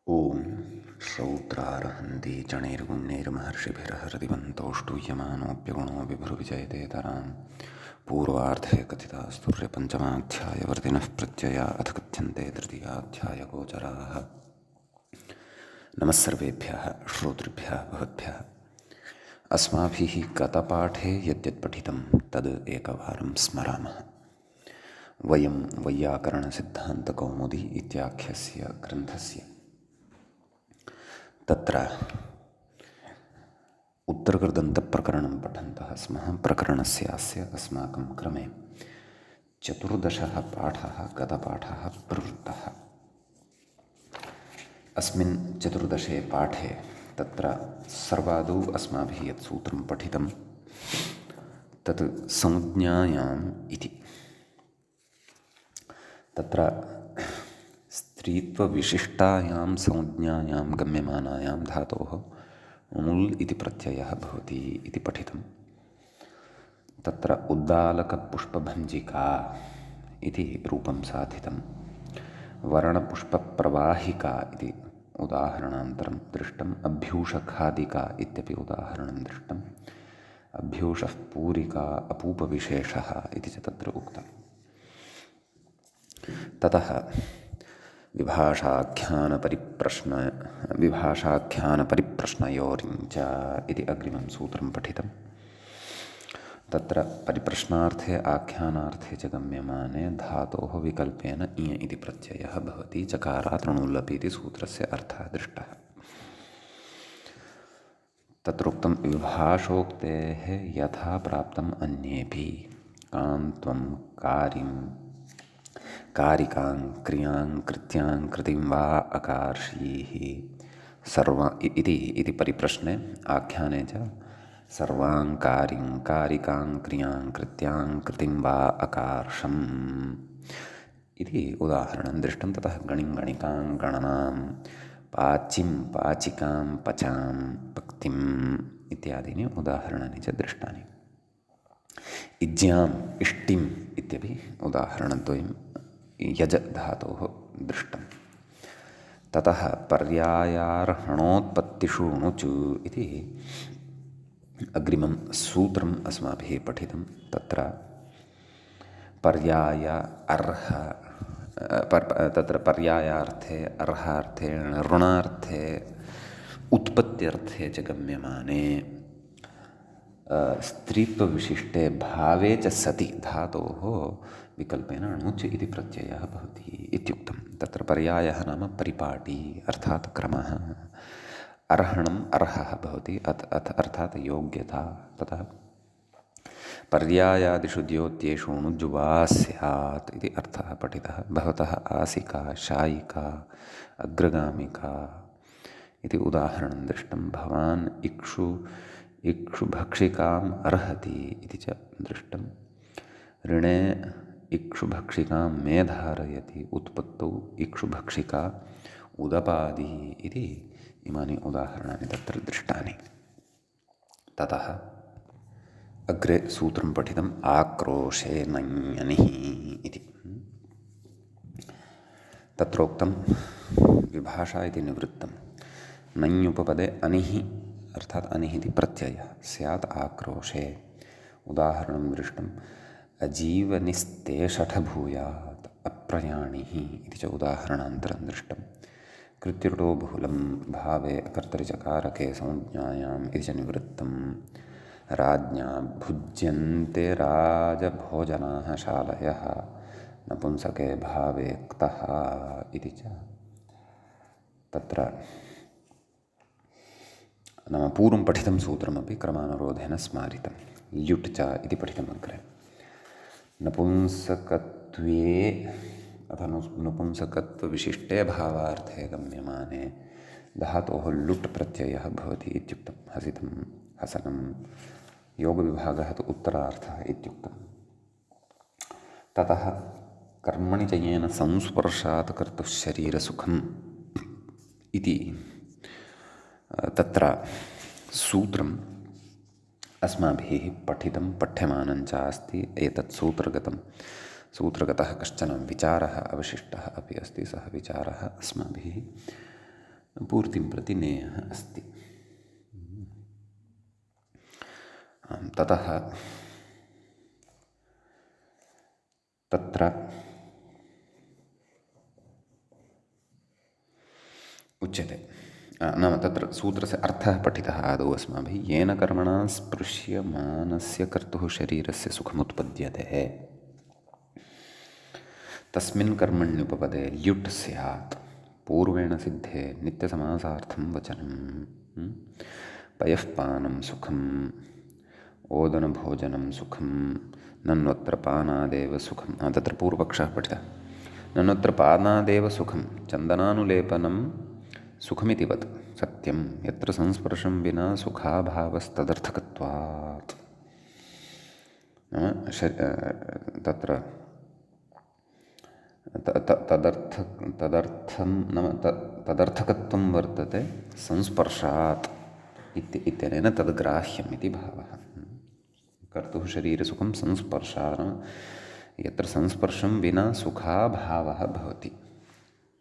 ॐ श्रौत्रार्हन्ति चणैर्गुण्यैर्महर्षिभिरहृदिवन्तोष्टूयमानोऽप्यगुणो विभुर्विजयतेतरां पूर्वार्धे कथितास्तुर्यपञ्चमाध्यायवर्तिनः प्रत्यया अथ कथ्यन्ते तृतीयाध्यायगोचराः। नमः सर्वेभ्यः श्रोतृभ्यः भवद्भ्यः। अस्माभिः गतपाठे यद्यत् पठितं तद् एकवारं स्मरामः। वयं वैयाकरणसिद्धान्तकौमुदी इत्याख्यस्य ग्रन्थस्य तत्र उत्तरकृदन्तप्रकरणं पठन्तः स्मः। प्रकरणस्यास्य अस्माकं क्रमे 14 पाठः गतपाठः प्रवृत्तः। अस्मिन् 14 पाठे तत्र सर्वादौ अस्माभिः यत् सूत्रं पठितं तत् संज्ञायाम् इति। तत्र स्त्रीत्वविशिष्टायां संज्ञायां गम्यमानायां धातोः मुल् इति प्रत्ययः भवति इति पठितं। तत्र उद्दालकपुष्पभञ्जिका इति रूपं साधितं। वर्णपुष्पप्रवाहिका इति उदाहरणान्तरं दृष्टम्। अभ्यूषखादिका इत्यपि उदाहरणं दृष्टम्। अभ्यूषः पूरिका अपूपविशेषः इति च तत्र उक्तम्। ततः विभाषाख्यानपरिप्रश्नयोरिञ्च इति अग्रिमं सूत्रं पठितं। तत्र परिप्रश्नार्थे आख्यानार्थे च गम्यमाने धातोः विकल्पेन इय इति प्रत्ययः भवति। चकारात् णुल्लपि इति सूत्रस्य अर्थः दृष्टः। तत्रोक्तं विभाषोक्तेः यथा प्राप्तम् अन्येऽपि कां त्वं कारिं कारिकां क्रियां कृत्यां कृतिं वा अकार्षीः इति परिप्रश्ने आख्याने च सर्वां कारिं कारिकां क्रियां कृत्यां कृतिं वा अकार्षम् इति उदाहरणं दृष्टं। ततः गणिं गणिकां गणनां पाचिं पाचिकां पचां पक्तिम् इत्यादीनि उदाहरणानि च दृष्टानि। इज्याम् इष्टिम् इत्यपि उदाहरणद्वयं यज धातोः दृष्टं। ततः पर्यायार्हणोत्पत्तिषु णुचु इति अग्रिमं सूत्रम् अस्माभिः पठितं। तत्र तत्र पर्यायार्थे अर्हार्थे ऋणार्थे उत्पत्त्यर्थे च गम्यमाने स्त्रीत्वविशिष्टे भावे च सति धातोः विकल्पेन णुच् इति प्रत्ययः भवति इत्युक्तं। तत्र पर्यायः नाम परिपाटी अर्थात् क्रमः। अर्हणम् अर्हः भवति अर्थात् योग्यता। ततः पर्यायादिषु द्योत्येषु णुज् वा स्यात् इति अर्थः पठितः। भवतः आसिका शायिका अग्रगामिका इति उदाहरणं दृष्टं। भवान् इक्षुभक्षिकाम् अर्हति इति च दृष्टं। ऋणे इक्षुभक्षिकां मे धारयति उत्पत्तौ इक्षुभक्षिका उदपादि इति इमानि उदाहरणानि तत्र दृष्टानि। ततः अग्रे सूत्रं पठितम् आक्रोशे नञ्यनिः इति। तत्रोक्तं विभाषा इति निवृत्तं। नञ्युपपदे अनिः अर्थात् अनिः इति प्रत्ययः स्यात् आक्रोशे। उदाहरणं दृष्टम्। अजीवनिस्तेषठभूयात् अप्रयाणिः इति च उदाहरणान्तरं दृष्टं। कृत्युटो बहुलं भावे कर्तरिचकारके संज्ञायाम् इति च निवृत्तं। राज्ञा भुज्यन्ते राजभोजनाः शालयः नपुंसके भावे क्तः इति च तत्र नाम पूर्वं पठितं सूत्रमपि क्रमानुरोधेन स्मारितं। ल्युट् च इति पठितम् अग्रे। नपुंसकत्वे अथ नपुंसकत्वविशिष्टे भावार्थे गम्यमाने धातोः लुट् प्रत्ययः भवति इत्युक्तं। हसितं हसनं योगविभागः तु उत्तरार्थः इत्युक्तं। ततः कर्मणि च येन संस्पर्शात् कर्तुः शरीरसुखम् इति तत्र सूत्रम् अस्माभिः पठितं पठ्यमानं च अस्ति। एतत् सूत्रगतः कश्चन विचारः अवशिष्टः अपि अस्ति। सः विचारः अस्माभिः पूर्तिं प्रति नेयः अस्ति। ततः तत्र उच्यते, नाम तत्र सूत्रस्य अर्थः पठितः आदौ अस्माभिः। येन कर्मणा स्पृश्यमानस्य कर्तुः शरीरस्य सुखमुत्पद्यते तस्मिन् कर्मण्युपपदे ल्युट् स्यात्। पूर्वेण सिद्धे नित्यसमासार्थं वचनम्। पयःपानं सुखम्, ओदनभोजनं सुखं, नन्वत्र पानादेव सुखं। तत्र पूर्वपक्षः पठितः। नन्वत्र पानादेव सुखं चन्दनानुलेपनं सुखमिति वत् सत्यं यत्र संस्पर्शं विना सुखाभावस्तदर्थकत्वात्। नाम तत्र तदर्थं नाम तदर्थकत्वं वर्तते संस्पर्शात् इत्यनेन तद्ग्राह्यम् इति भावः। कर्तुः शरीरसुखं संस्पर्शात्, यत्र संस्पर्शं विना सुखाभावः भवति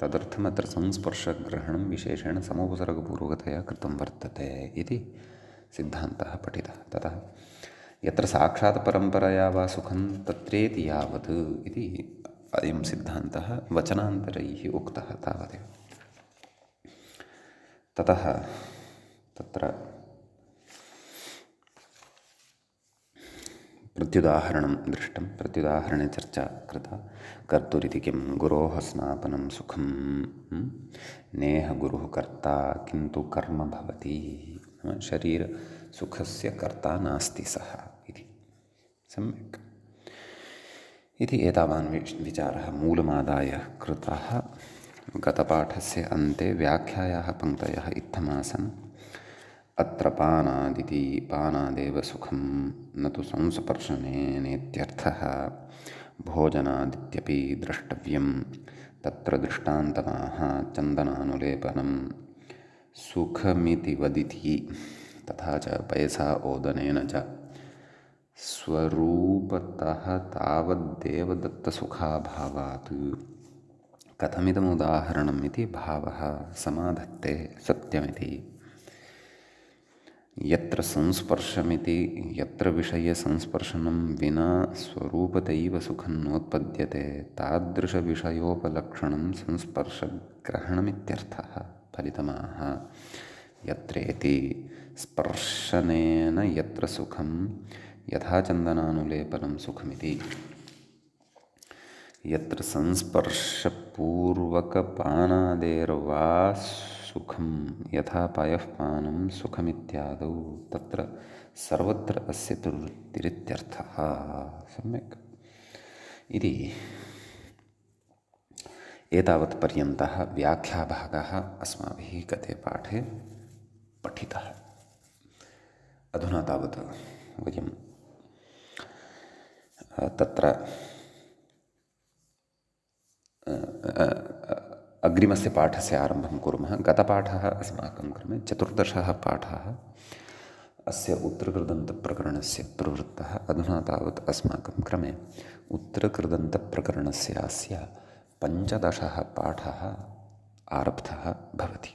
तदर्थम् अत्र संस्पर्शग्रहणं विशेषेण समुपसर्गपूर्वकतया कृतं वर्तते इति सिद्धान्तः पठितः। ततः यत्र साक्षात् परम्परया वा सुखं तत्रेति यावत् इति अयं सिद्धान्तः वचनान्तरैः उक्तः तावदेव। ततः तत्र प्रत्युदाहरणं दृष्टं, प्रत्युदाहरणे चर्चा कृता। कर्तुरिति किं, गुरोः स्नापनं सुखं, नेह गुरुः कर्ता किन्तु कर्म भवति। शरीरसुखस्य कर्ता नास्ति सः इति सम्यक् इति एतावान् विचारः मूलमादाय कृतः। गतपाठस्य अन्ते व्याख्यायाः पङ्क्तयः इत्थमासन्। अत्र पानादिति पानादेव सुखं न तु संस्पर्शनेनेत्यर्थः। भोजनादित्यपि द्रष्टव्यं तत्र दृष्टान्तमाह चन्दनानुलेपनं सुखमिति वदिति। तथा च पयसा ओदनेन च स्वरूपतः तावद्देवदत्तसुखाभावात् कथमिदमुदाहरणम् इति भावः समाधत्ते सत्यमिति। यत्र संस्पर्शमिति यत्र विषयसंस्पर्शनं विना स्वरूपतैव सुखं नोत्पद्यते तादृशविषयोपलक्षणं संस्पर्शग्रहणमित्यर्थः। फलितमाह यत्रेति स्पर्शनेन यत्र सुखं यथा चन्दनानुलेपनं सुखमिति। यत्र संस्पर्शपूर्वकपानादेर्वा सुखं यथा पयःपानं सुखमित्यादौ तत्र सर्वत्र अस्य प्रवृत्तिरित्यर्थः। सम्यक् इति एतावत्पर्यन्तः व्याख्याभागः अस्माभिः गते पाठे पठितः। अधुना तावत् वयं तत्र अग्रिमस्य पाठस्य आरम्भं कुर्मः। गतपाठः अस्माकं क्रमे 14 पाठः अस्य उत्तरकृदन्तप्रकरणस्य प्रवृत्तः। अधुना तावत् अस्माकं क्रमे उत्तरकृदन्तप्रकरणस्यास्य 15 पाठः आरब्धः भवति।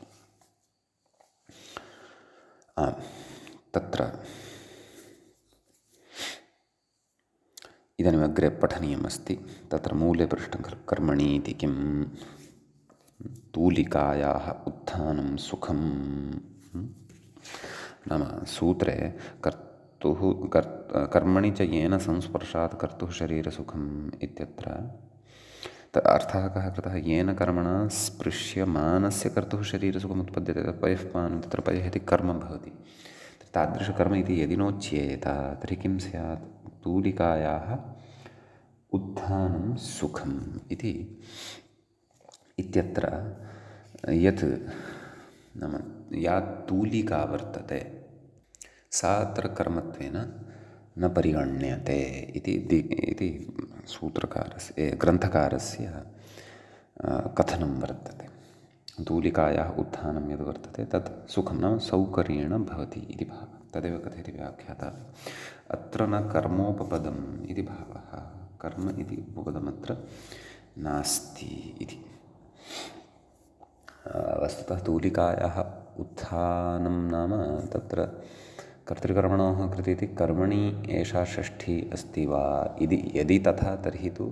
तत्र इदानीमग्रे पठनीयमस्ति। तत्र मूले पृष्ठं कर्मणीति किं, तूलिकायाः उत्थानं सुखं। नाम सूत्रे कर्मणि च येन संस्पर्शात् कर्तुः शरीरसुखम् इत्यत्र अर्थः कः कृतः। येन कर्मणा स्पृश्यमानस्य कर्तुः शरीरसुखम् उत्पद्यते। पयःपानं तत्र पयः इति कर्म भवति। तादृशकर्म इति यदि नोच्येत तर्हि किं स्यात्। तूलिकायाः उत्थानं सुखम् इति इत्यत्र यत् नाम या तूलिका वर्तते सा अत्र कर्मत्वेन न परिगण्यते इति सूत्रकारस्य ग्रन्थकारस्य कथनं वर्तते। तूलिकायाः उत्थानं यद् वर्तते तत् सुखं नाम सौकर्येण भवति इति भावः। तदेव कथयति व्याख्याता। अत्र न कर्मोपपदम् इति भावः। कर्म इति उपपदमत्र नास्ति इति। वस्तुतः तूलिकायाः उत्थानं नाम तत्र कर्तृकर्मणोः कृते इति कर्मणि एषा षष्ठी अस्ति वा इति यदि तथा तर्हि तु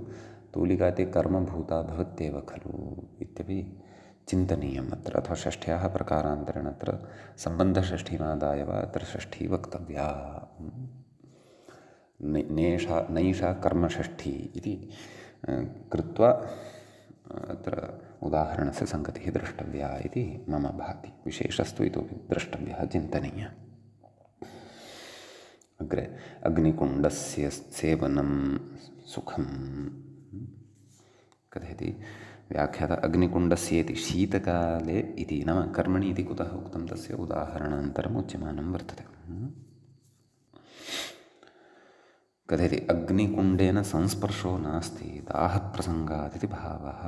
तूलिका इति कर्मभूता भवत्येव खलु इत्यपि चिन्तनीयम् अत्र, अथवा षष्ठ्याः प्रकारान्तरेण अत्र सम्बन्धषष्ठीमादाय वा अत्र षष्ठी वक्तव्या। नैषा कर्मषष्ठी इति कृत्वा अत्र उदाहरणस्य सङ्गतिः द्रष्टव्या इति मम भाति। विशेषस्तु इतोपि द्रष्टव्यः, चिन्तनीयः। अग्रे अग्निकुण्डस्य सेवनं सुखं कथयति व्याख्याता। अग्निकुण्डस्येति शीतकाले इति नाम कर्मणि इति कुतः उक्तं तस्य उदाहरणान्तरम् उच्यमानं वर्तते। कथयति अग्निकुण्डेन संस्पर्शो नास्ति दाहप्रसङ्गादिति भावः।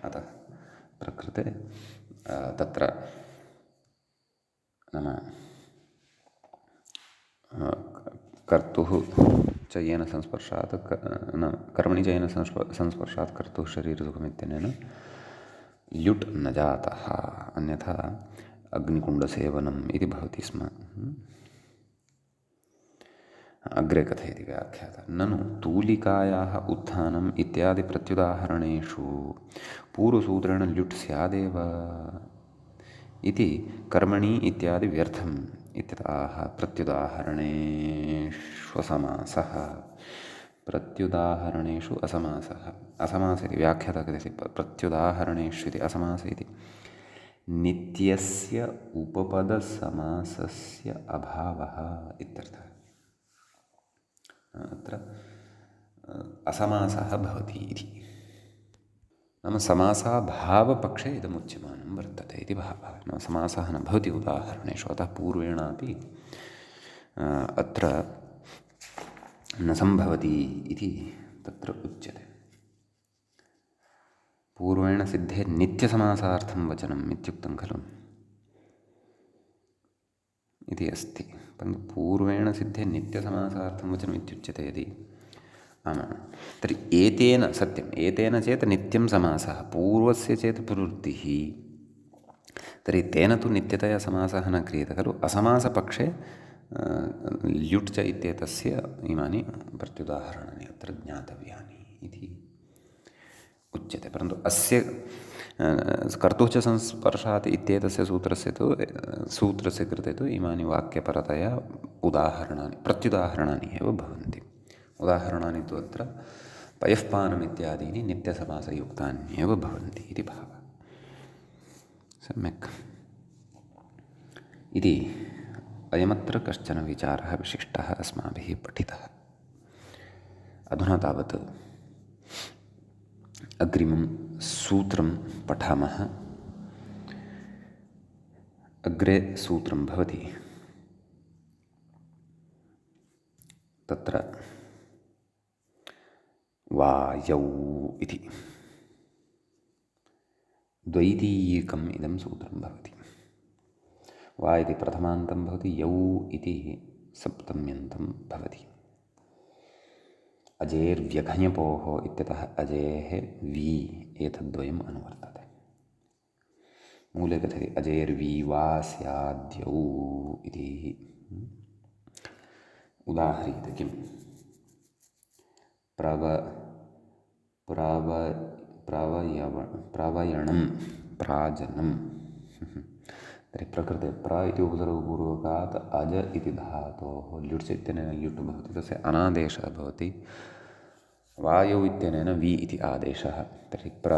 अतः प्रकृते तत्र नाम कर्तुः च येन संस्पर्शात् न कर्मणि च येन संस्पर्शात् कर्तुः शरीरसुखमित्यनेन ल्युट् न जातः, अन्यथा अग्निकुण्डसेवनम् इति भवति स्म। अग्रे कथयति व्याख्याता। ननु तूलिकायाः उत्थानम् इत्यादि प्रत्युदाहरणेषु पूर्वसूत्रेण ल्युट् स्यादेव इति कर्मणि इत्यादि व्यर्थम् इत्यतः प्रत्युदाहरणेष्वसमासः। प्रत्युदाहरणेषु असमासः, असमास इति व्याख्याता कथयति। प्रत्युदाहरणेषु इति असमास इति नित्यस्य उपपदसमासस्य अभावः इत्यर्थः। अत्र असमासः भवति इति नाम समासाभावपक्षे इदमुच्यमानं वर्तते इति भावः। नाम समासः न भवति उदाहरणेषु, अतः पूर्वेणापि अत्र न सम्भवति इति तत्र उच्यते। पूर्वेण सिद्धे नित्यसमासार्थं वचनम् इत्युक्तं खलु इति अस्ति, परन्तु पूर्वेण सिद्धे नित्यसमासार्थं वचनम् इत्युच्यते यदि आमां तर्हि एतेन सत्यम्, एतेन चेत् नित्यं समासः, पूर्वस्य चेत् प्रवृत्तिः, तर्हि तेन तु नित्यतया समासः न क्रियते खलु। असमासपक्षे ल्युट् च इत्येतस्य इमानि प्रत्युदाहरणानि अत्र ज्ञातव्यानि इति उच्यते। परन्तु अस्य कर्तुः च संस्पर्शात् इत्येतस्य सूत्रस्य कृते तु इमानि वाक्यपरतया उदाहरणानि प्रत्युदाहरणानि एव भवन्ति। उदाहरणानि तु अत्र पयःपानम् इत्यादीनि नित्यसमासयुक्तान्येव भवन्ति इति भावः। सम्यक् इति अयमत्र कश्चन विचारः विशिष्टः अस्माभिः पठितः। अधुना तावत् अग्रिमं सूत्रं पठामः। अग्रे सूत्रं भवति तत्र वायौ इति द्वैतीयिकम् इदं सूत्रं भवति। वा इति प्रथमान्तं भवति, यौ इति सप्तम्यन्तं भवति। अजेर्व्यघञपोः इत्यतः अजेः वि एतद्वयम् अनुवर्तते। मूले कथयति अजेर्वि वा स्याद्यौ इति उदाह्रियते। किं प्रवयणं प्राजनं तर्हि प्रकृते प्र इति उपसर्गपूर्वकात् अज इति धातोः ल्युट् इत्यनेन ल्युट् भवति, तस्य अनादेशः भवति। वायौ इत्यनेन वि इति आदेशः, तर्हि प्र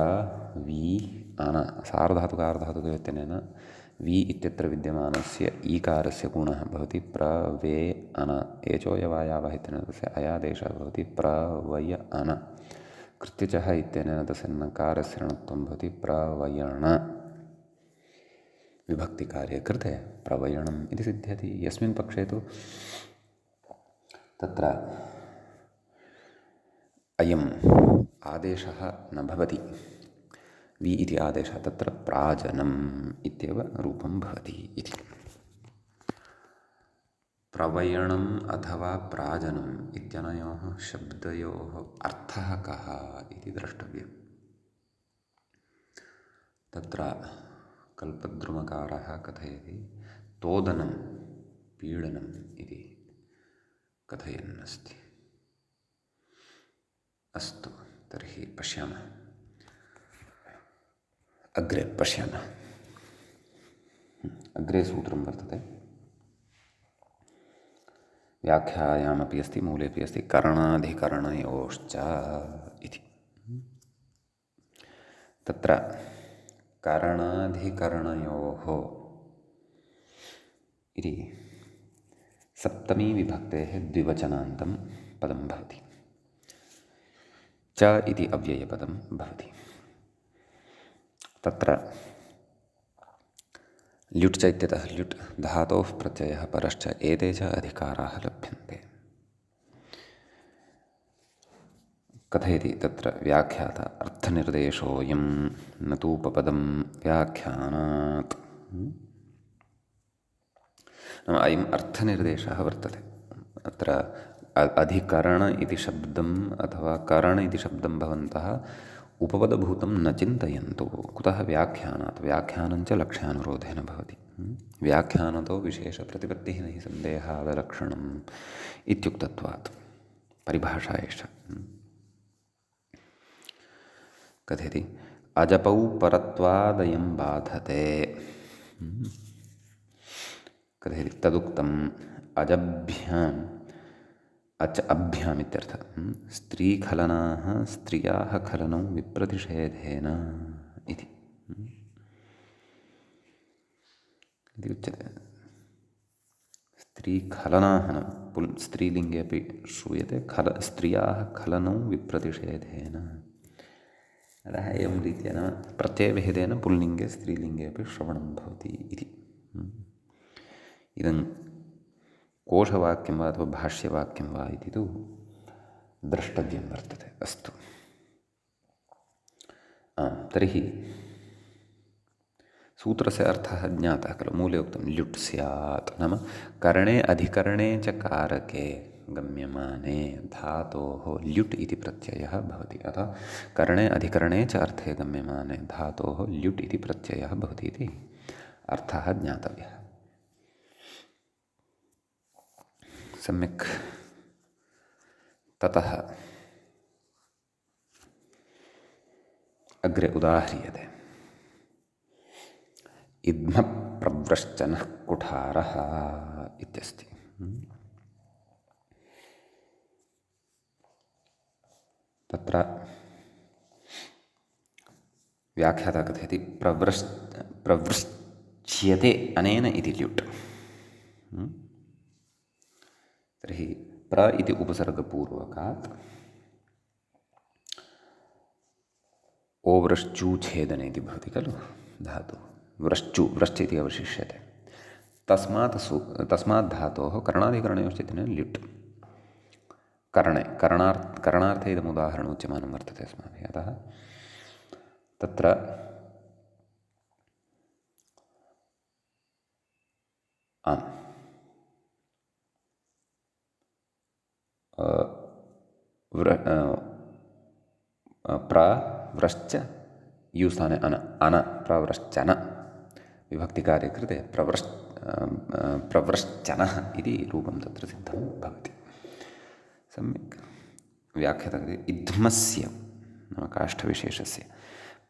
वि अन सार्वधातुकार्धधातुकयोः इत्यनेन वि इत्यत्र विद्यमानस्य ईकारस्य गुणः भवति प्रवे अन। एचोयवायावः इत्यनेन तस्य अयादेशः भवति प्रवय अन। कृत्यचः इत्यनेन तस्य नकारस्य णत्वं भवति प्रवयण। विभक्तिकार्ये कृते प्रवयणम् इति सिद्ध्यति। यस्मिन् पक्षे तु तत्र अयम् आदेशः न भवति, वि इति आदेशः, तत्र प्राजनम् इत्येव रूपं भवति इति। प्रवयणम् अथवा प्राजनम् इत्यनयोः शब्दयोः अर्थः कः इति द्रष्टव्यम्। तत्र कल्पद्रुमकारः कथयति तोदनं पीडनम् इति कथयन्नस्ति। अस्तु, तर्हि पश्यामः, अग्रे पश्यामः। अग्रे सूत्रं वर्तते, व्याख्यायामपि अस्ति, मूलेपि अस्ति, करणाधिकरणयोश्च इति। तत्र करणाधिकरणयोः इति सप्तमी विभक्तेः द्विवचनान्तं पदं भवति। च इति अव्ययपदं भवति। तत्र ल्युट् च इत्यतः ल्युट् धातोः प्रत्ययः परश्च एते च अधिकाराः लभ्यन्ते। कथयति तत्र व्याख्याता अर्थनिर्देशोऽयं न तूपपदं व्याख्यानात्। नाम अयम् अर्थनिर्देशः वर्तते। अत्र अधिकरण इति शब्दम् अथवा करण इति शब्दं भवन्तः उपपदभूतं न चिन्तयन्तु। कुतः? व्याख्यानात्। व्याख्यानञ्च लक्ष्यानुरोधेन भवति। व्याख्यानतो विशेषप्रतिपत्तिः नहि सन्देहादलक्षणम् इत्युक्तत्वात् परिभाषा एषा। कथयति अजपौ परत्वादयं बाधते। कथयति तदुक्तम् अजभ्याम् अच अभ्याम् इत्यर्थः। स्त्रीखलनाः स्त्रियाः खलनं विप्रतिषेधेन इति उच्यते। स्त्रीखलनाः स्त्रीलिङ्गे अपि श्रूयते, स्त्रियाः खलनं विप्रतिषेधेन। अतः एवं रीत्या नाम प्रत्ययभेदेन पुल्लिङ्गे स्त्रीलिङ्गे अपि श्रवणं भवति इति। इदं कोशवाक्यं वा अथवा भाष्यवाक्यं वा इति तु द्रष्टव्यं वर्तते। अस्तु, तर्हि सूत्रस्य अर्थः ज्ञातः खलु। मूले उक्तं ल्युट् स्यात्, नाम करणे अधिकरणे च कारके गम्यमाने धातोः ल्युट् इति प्रत्ययः भवति। अतः करणे अधिकरणे च अर्थे गम्यमाने धातोः ल्युट् इति प्रत्ययः भवति इति अर्थः ज्ञातव्यः। सम्यक्। ततः अग्रे उदाह्रियते। इद्मप्रव्रश्चनः कुठारः इत्यस्ति। तत्र व्याख्याता कथयति प्रवृश्च्यते अनेन इति ल्युट्। तर्हि प्र इति उपसर्गपूर्वकात् ओवृश्चूच्छेदने इति भवति खलु धातुः। व्रश्च इति अवशिष्यते। तस्मात् धातोः करणाधिकरणयोश्चित्तेन ल्युट्। करणार्थे इदम् उदाहरणम् उच्यमानं वर्तते अस्माभिः। अतः तत्र प्रव्रश्च युस्थाने अन प्रव्रश्चन विभक्तिकार्ये कृते प्रव्रश्चनः इति रूपं तत्र सिद्धं भवति। सम्यक्। व्याख्याता इद्मस्य नाम काष्ठविशेषस्य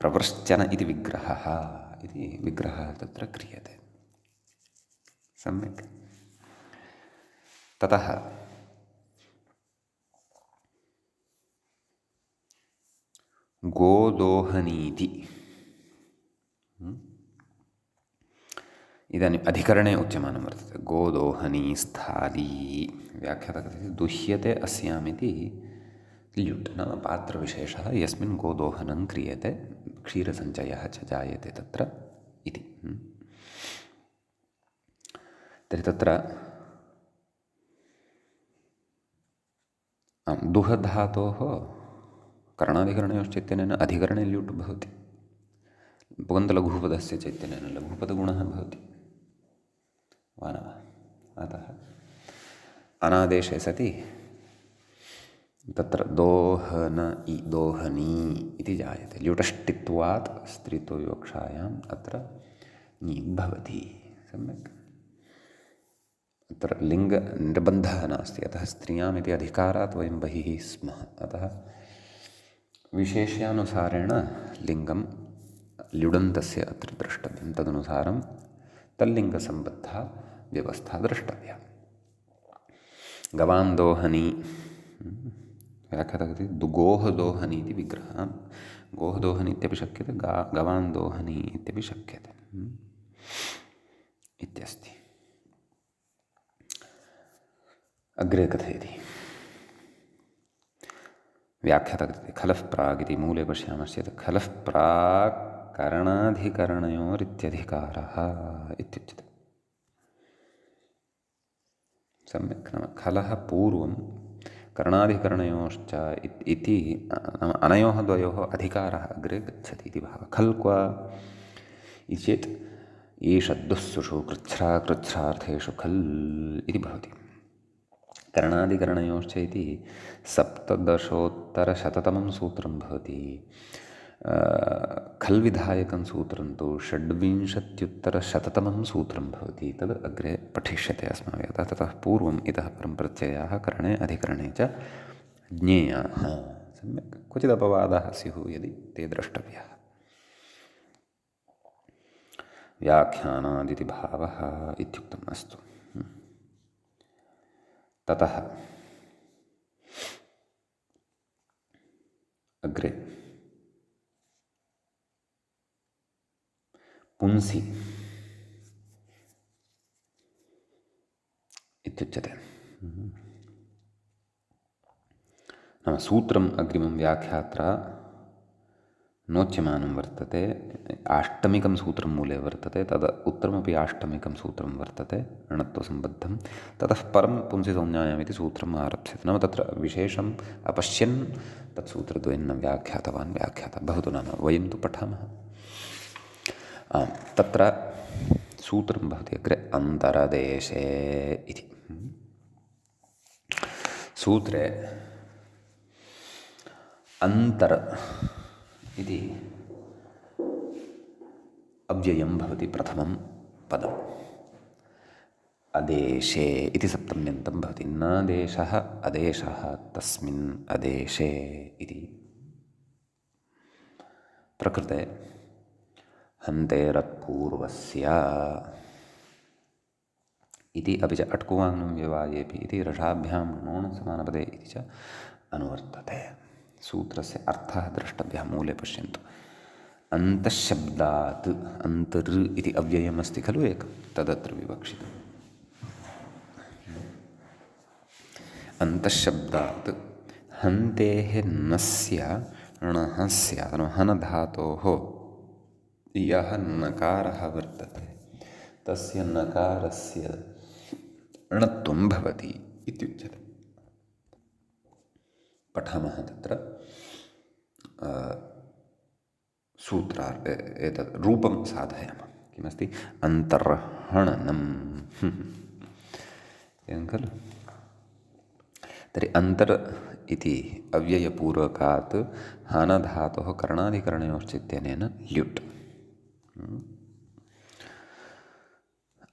प्रव्रश्चन इति विग्रहः तत्र क्रियते। सम्यक्। ततः गोदोहनीति इदानीम् अधिकरणे उच्यमानं वर्तते। गोदोहनी स्थाली। व्याख्याता कथयति दुह्यते अस्यामिति ल्युट्, नाम पात्रविशेषः यस्मिन् गोदोहनं क्रियते, क्षीरसञ्चयः च जायते तत्र इति। तर्हि तत्र दुहधातोः करणाधिकरणयोश्चैतन्येन अधिकरणे ल्युट् भवति। पुगन्तलघुपदस्य चैतन्येन लघुपदगुणः भवति वा न वा? अतः अनादेशे सति तत्र दोहन इ दोहनी इति जायते। ल्युटष्टित्वात् स्त्रीत्वविवक्षायाम् अत्र ङि भवति। सम्यक्। अत्र लिङ्गनिर्बन्धः नास्ति, अतः स्त्रियाम् इति अधिकारात् वयं बहिः स्मः। अतः विशेष्यानुसारेण लिङ्गं ल्युडन्तस्य अत्र द्रष्टव्यं, तदनुसारं तल्लिङ्गसम्बद्धा व्यवस्था द्रष्टव्या। गवान् दोहनी व्याख्यातः गोः दोहनी इति विग्रहः। गोः दोहनी इत्यपि शक्यते, गवान् दोहनी इत्यपि शक्यते इत्यस्ति। अग्रे कथयति व्याख्यातः खलः प्राग् इति मूले पश्यामश्चेत् खलः प्राक् करणाधिकरणयोरित्यधिकारः इत्युच्यते। सम्यक्। नाम खलः पूर्वं करणाधिकरणयोश्च इति नाम अनयोः द्वयोः अधिकारः अग्रे गच्छति इति भावः। खल् क्व इति चेत् ईषद्दुःसुषु कृच्छ्राकृच्छ्रार्थेषु खल् इति भवति। करणादिकरणयोश्च इति 1700-तमं सूत्रं भवति। खल् विधायकं सूत्रं तु 26-तमं सूत्रं भवति। तद् अग्रे पठिष्यते अस्माभिः। अतः ततः पूर्वम् इतः परं प्रत्ययाः करणे अधिकरणे च ज्ञेयाः। सम्यक्। क्वचिदपवादाः स्युः यदि ते द्रष्टव्याः। व्याख्यानादिति भावः इत्युक्तम्। अस्तु। ततः अग्रे पुंसि इत्युच्यते। नाम सूत्रम् अग्रिमं व्याख्यात्रा नोच्यमानं वर्तते। आष्टमिकं सूत्रं मूले वर्तते, तद् उत्तरमपि आष्टमिकं सूत्रं वर्तते णत्वसम्बद्धं। ततः परं पुंसिसंज्ञायामिति सूत्रम् आरप्स्यते। नाम तत्र विशेषम् अपश्यन् तत्सूत्रद्वयं न व्याख्यातवान् व्याख्यातः। भवतु, नाम वयं तु पठामः। तत्र सूत्रं भवति अग्रे अन्तरदेशे इति। सूत्रे अन्तर इति अव्ययं भवति प्रथमं पदम्। अदेशे इति सप्तम्यन्तं भवति। न देशः अदेशः तस्मिन् अदेशे इति। प्रकृते हन्तेरत्पूर्वस्य इति अपि च अट्कुवाङ् व्यवायेपि इति रसाभ्यां नोणसमानपदे इति च अनुवर्तते। सूत्रस्य अर्थः द्रष्टव्यः। मूले पश्यन्तु। अन्तःशब्दात् अन्तर् इति अव्ययमस्ति खलु एकं, तदत्र विवक्षितम्। अन्तःशब्दात् हन्तेः नस्य णः स्यात्। हनधातोः यः नकारः वर्तते तस्य नकारस्य णत्वं भवति इत्युच्यते। पठामः तत्र सूत्रार्थे एतत् रूपं साधयामः। किमस्ति? अन्तर्हणनम् एवं खलु। तर्हि अन्तर् इति अव्ययपूर्वकात् हनधातोः करणाधिकरणयोश्चित्यनेन ल्युट्।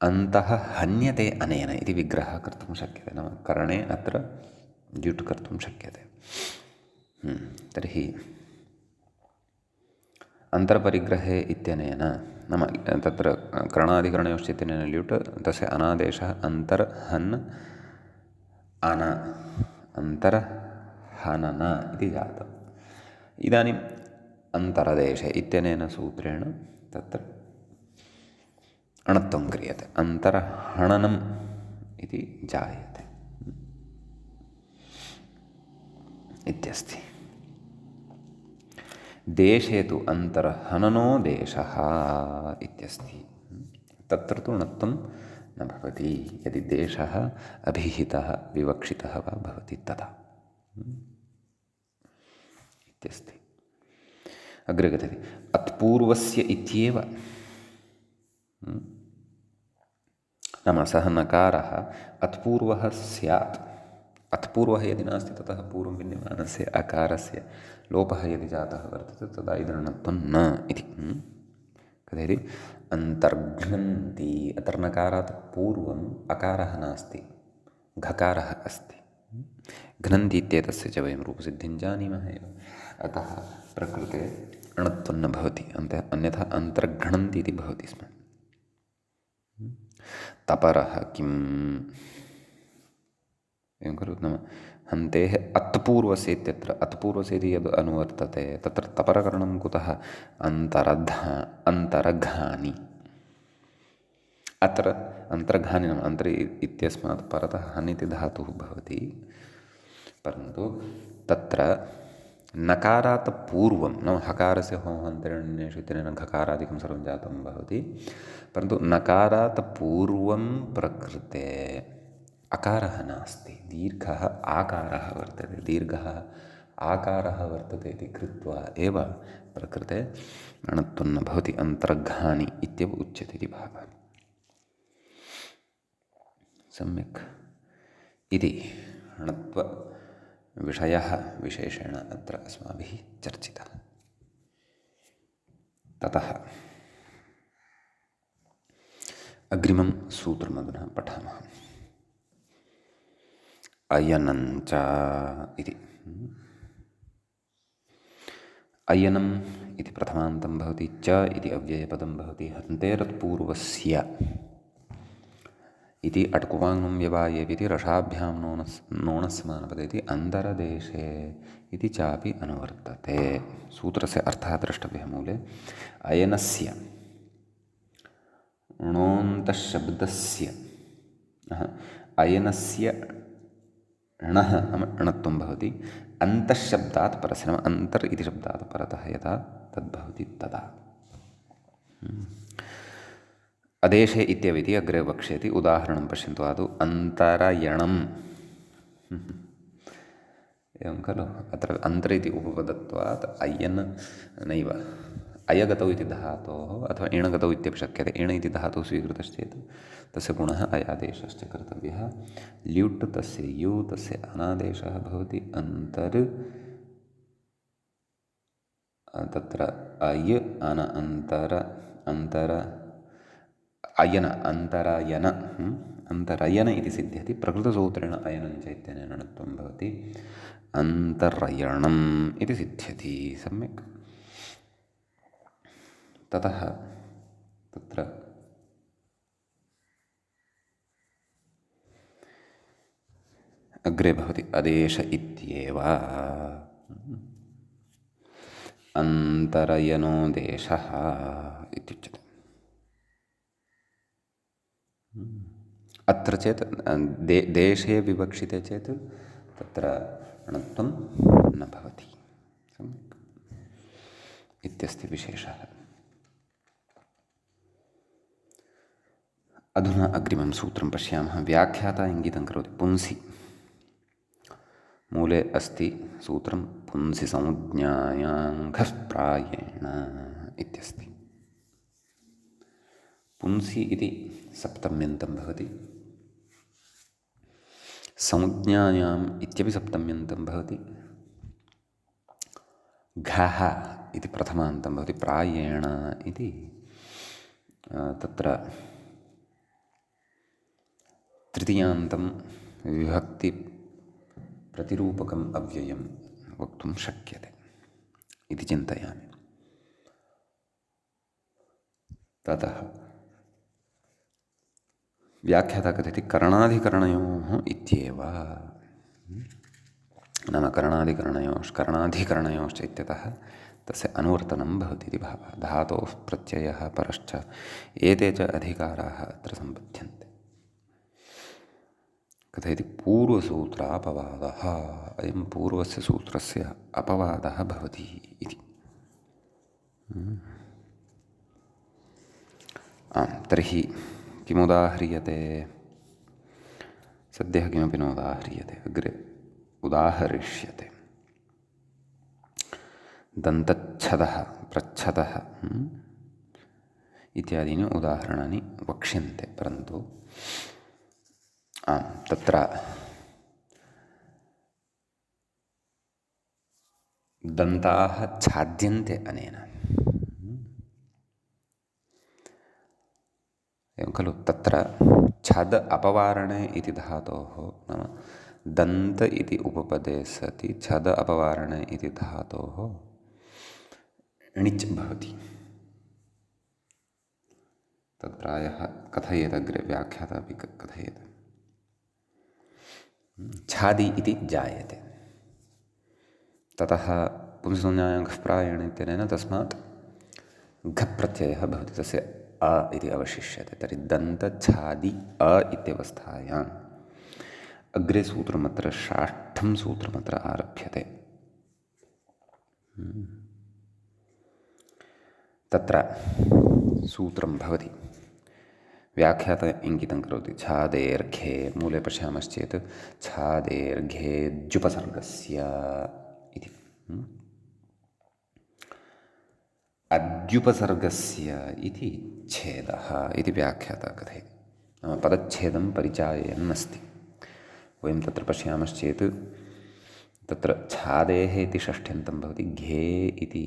अन्तः हन्यते अनेन इति विग्रहः कर्तुं शक्यते। नाम करणे अत्र ल्युट् कर्तुं शक्यते। तर्हि अन्तर्परिग्रहे इत्यनेन नाम तत्र करणाधिकरणयोश्चित्यनेन ल्युट्, तस्य अनादेशः अन्तर्हन् अन अन्तर्हनन इति जातम्। इदानीम् अन्तरदेशे इत्यनेन सूत्रेण तत्र अणत्वं क्रियते। अन्तर्हणनम् इति जायते इत्यस्ति। देशे तु अन्तर्हननो देशः इत्यस्ति। तत्र तु णत्वं न भवति यदि देशः अभिहितः विवक्षितः वा भवति तदा इत्यस्ति। अग्रे कथयति अत्पूर्वस्य इत्येव। नाम सः नकारः अत्पूर्वः स्यात्। अथ पूर्वः यदि नास्ति ततः पूर्वं विद्यमानस्य अकारस्य लोपः यदि जातः वर्तते तदा इदृणत्वं न इति कथयति अन्तर्घ्नन्ति अत्र नकारात् पूर्वम् अकारः नास्ति घकारः अस्ति घ्नन्ति इत्येतस्य च वयं रूपसिद्धिं जानीमः एव अतः प्रकृते अणत्वं न भवति अन्यथा अन्तर्घ्नन्ति इति भवति स्म तपरः किम् एवं खलु नाम हन्तेः अत्पूर्वस्य इत्यत्र अत्पूर्वस्य इति यद् अनुवर्तते तत्र तपरकरणं कुतः अन्तरघानि अत्र अन्तर्घानि नाम अन्तरे इत्यस्मात् परतः हन् इति धातुः भवति परन्तु तत्र नकारात् पूर्वं नाम हकारस्य होहन्तरण्येषु इत्यनेन घकारादिकं सर्वं जातं भवति परन्तु नकारात् पूर्वं प्रकृते अकारः नास्ति दीर्घः आकारः वर्तते दीर्घः आकारः वर्तते इति कृत्वा एव प्रकृते अणत्वं न भवति अन्तर्घानि इत्येव उच्यते इति भावः सम्यक् इति अणत्वविषयः विशेषेण अत्र अस्माभिः चर्चितः ततः अग्रिमं सूत्रमधुना पठामः अयनञ्च इति अयनम् इति प्रथमान्तं भवति च इति अव्ययपदं भवति हन्तेरत्पूर्वस्य इति अट्कुवाङ्गं व्यवायेविति रसाभ्यां नोणस्समानपदे इति अन्तरदेशे इति चापि अनुवर्तते सूत्रस्य अर्थः द्रष्टव्यः मूले अयनस्य णोन्तशब्दस्य अयनस्य णः अणत्वं भवति अन्तःशब्दात् परस्य नाम अन्तर् इति शब्दात् परतः यदा तद्भवति तदा अदेशे इत्यविति अग्रे वक्ष्यति उदाहरणं पश्यन्तु आदौ अन्तरयणम् एवं खलु अत्र अन्तर् इति उपपदत्वात् अयन् नैव अयगतौ इति धातोः अथवा इणगतौ इत्यपि शक्यते इण इति धातुः स्वीकृतश्चेत् तस्य गुणः अयादेशश्च कर्तव्यः ल्युट् तस्य यु तस्य अनादेशः भवति अन्तर् तत्र अय अन अन्तर अयन अन्तरयन अन्तरयन इति सिद्ध्यति प्रकृतसूत्रेण अयनञ्च इत्यनेन णत्वं भवति अन्तरयणम् इति सिद्ध्यति सम्यक् ततः तत्र अग्रे भवति अदेश इत्येव अन्तरयनो देशः इत्युच्यते अत्र चेत् देशे विवक्षिते चेत् तत्र अणत्वं न भवति सम्यक् इत्यस्ति विशेषः अधुना अग्रिमं सूत्रं पश्यामः व्याख्याता इङ्गितं करोति पुंसि मूले अस्ति सूत्रं पुंसि संज्ञायाङ्घः प्रायेण इत्यस्ति पुंसि इति सप्तम्यन्तं भवति संज्ञायाम् इत्यपि सप्तम्यन्तं भवति घः इति प्रथमान्तं भवति प्रायेण इति तत्र तृतीयान्तं विभक्तिप्रतिरूपकम् अव्ययं वक्तुं शक्यते इति चिन्तयामि ततः व्याख्याता कथयति करणाधिकरणयोः इत्येव नाम करणाधिकरणयोश्च इत्यतः तस्य अनुवर्तनं भवति इति भावः धातोः प्रत्ययः परश्च एते च अधिकाराः अत्र सम्बध्यन्ते कथयति पूर्वसूत्रापवादः अयं पूर्वस्य सूत्रस्य अपवादः भवति इति तर्हि किमुदाह्रियते सद्यः किमपि नोदाह्रियते अग्रे उदाहरिष्यते दन्तच्छदः प्रच्छदः इत्यादीनि उदाहरणानि वक्ष्यन्ते परन्तु तत्र दन्ताः छाद्यन्ते अनेन। एवं खलु तत्र छद अपवारणे इति धातोः नाम दन्त इति उपपदे सति छद अपवारणे इति धातोः णिच् भवति। तत् प्रायः कथयेत् अग्रे व्याख्याता अपि कथयेत्। छादि इति जायते, ततः पुंसंज्ञायां घः प्रायेण इत्यनेन तस्मात् घः प्रत्ययः भवति, तस्य अ इति अवशिष्यते। तर्हि दन्तछादि अ इत्यवस्थायाम् अग्रे सूत्रमत्र षष्ठं सूत्रमत्र आरभ्यते। तत्र सूत्रं भवति, व्याख्यात इङ्गितं करोति। छादेर्घे मूले पश्यामश्चेत् छादेर्घे द्युपसर्गस्य इति। अद्युपसर्गस्य इति छेदः इति व्याख्याता कथयति। नाम पदच्छेदं परिचाययन् अस्ति। वयं तत्र पश्यामश्चेत् तत्र छादेः इति षष्ठ्यन्तं भवति, घे इति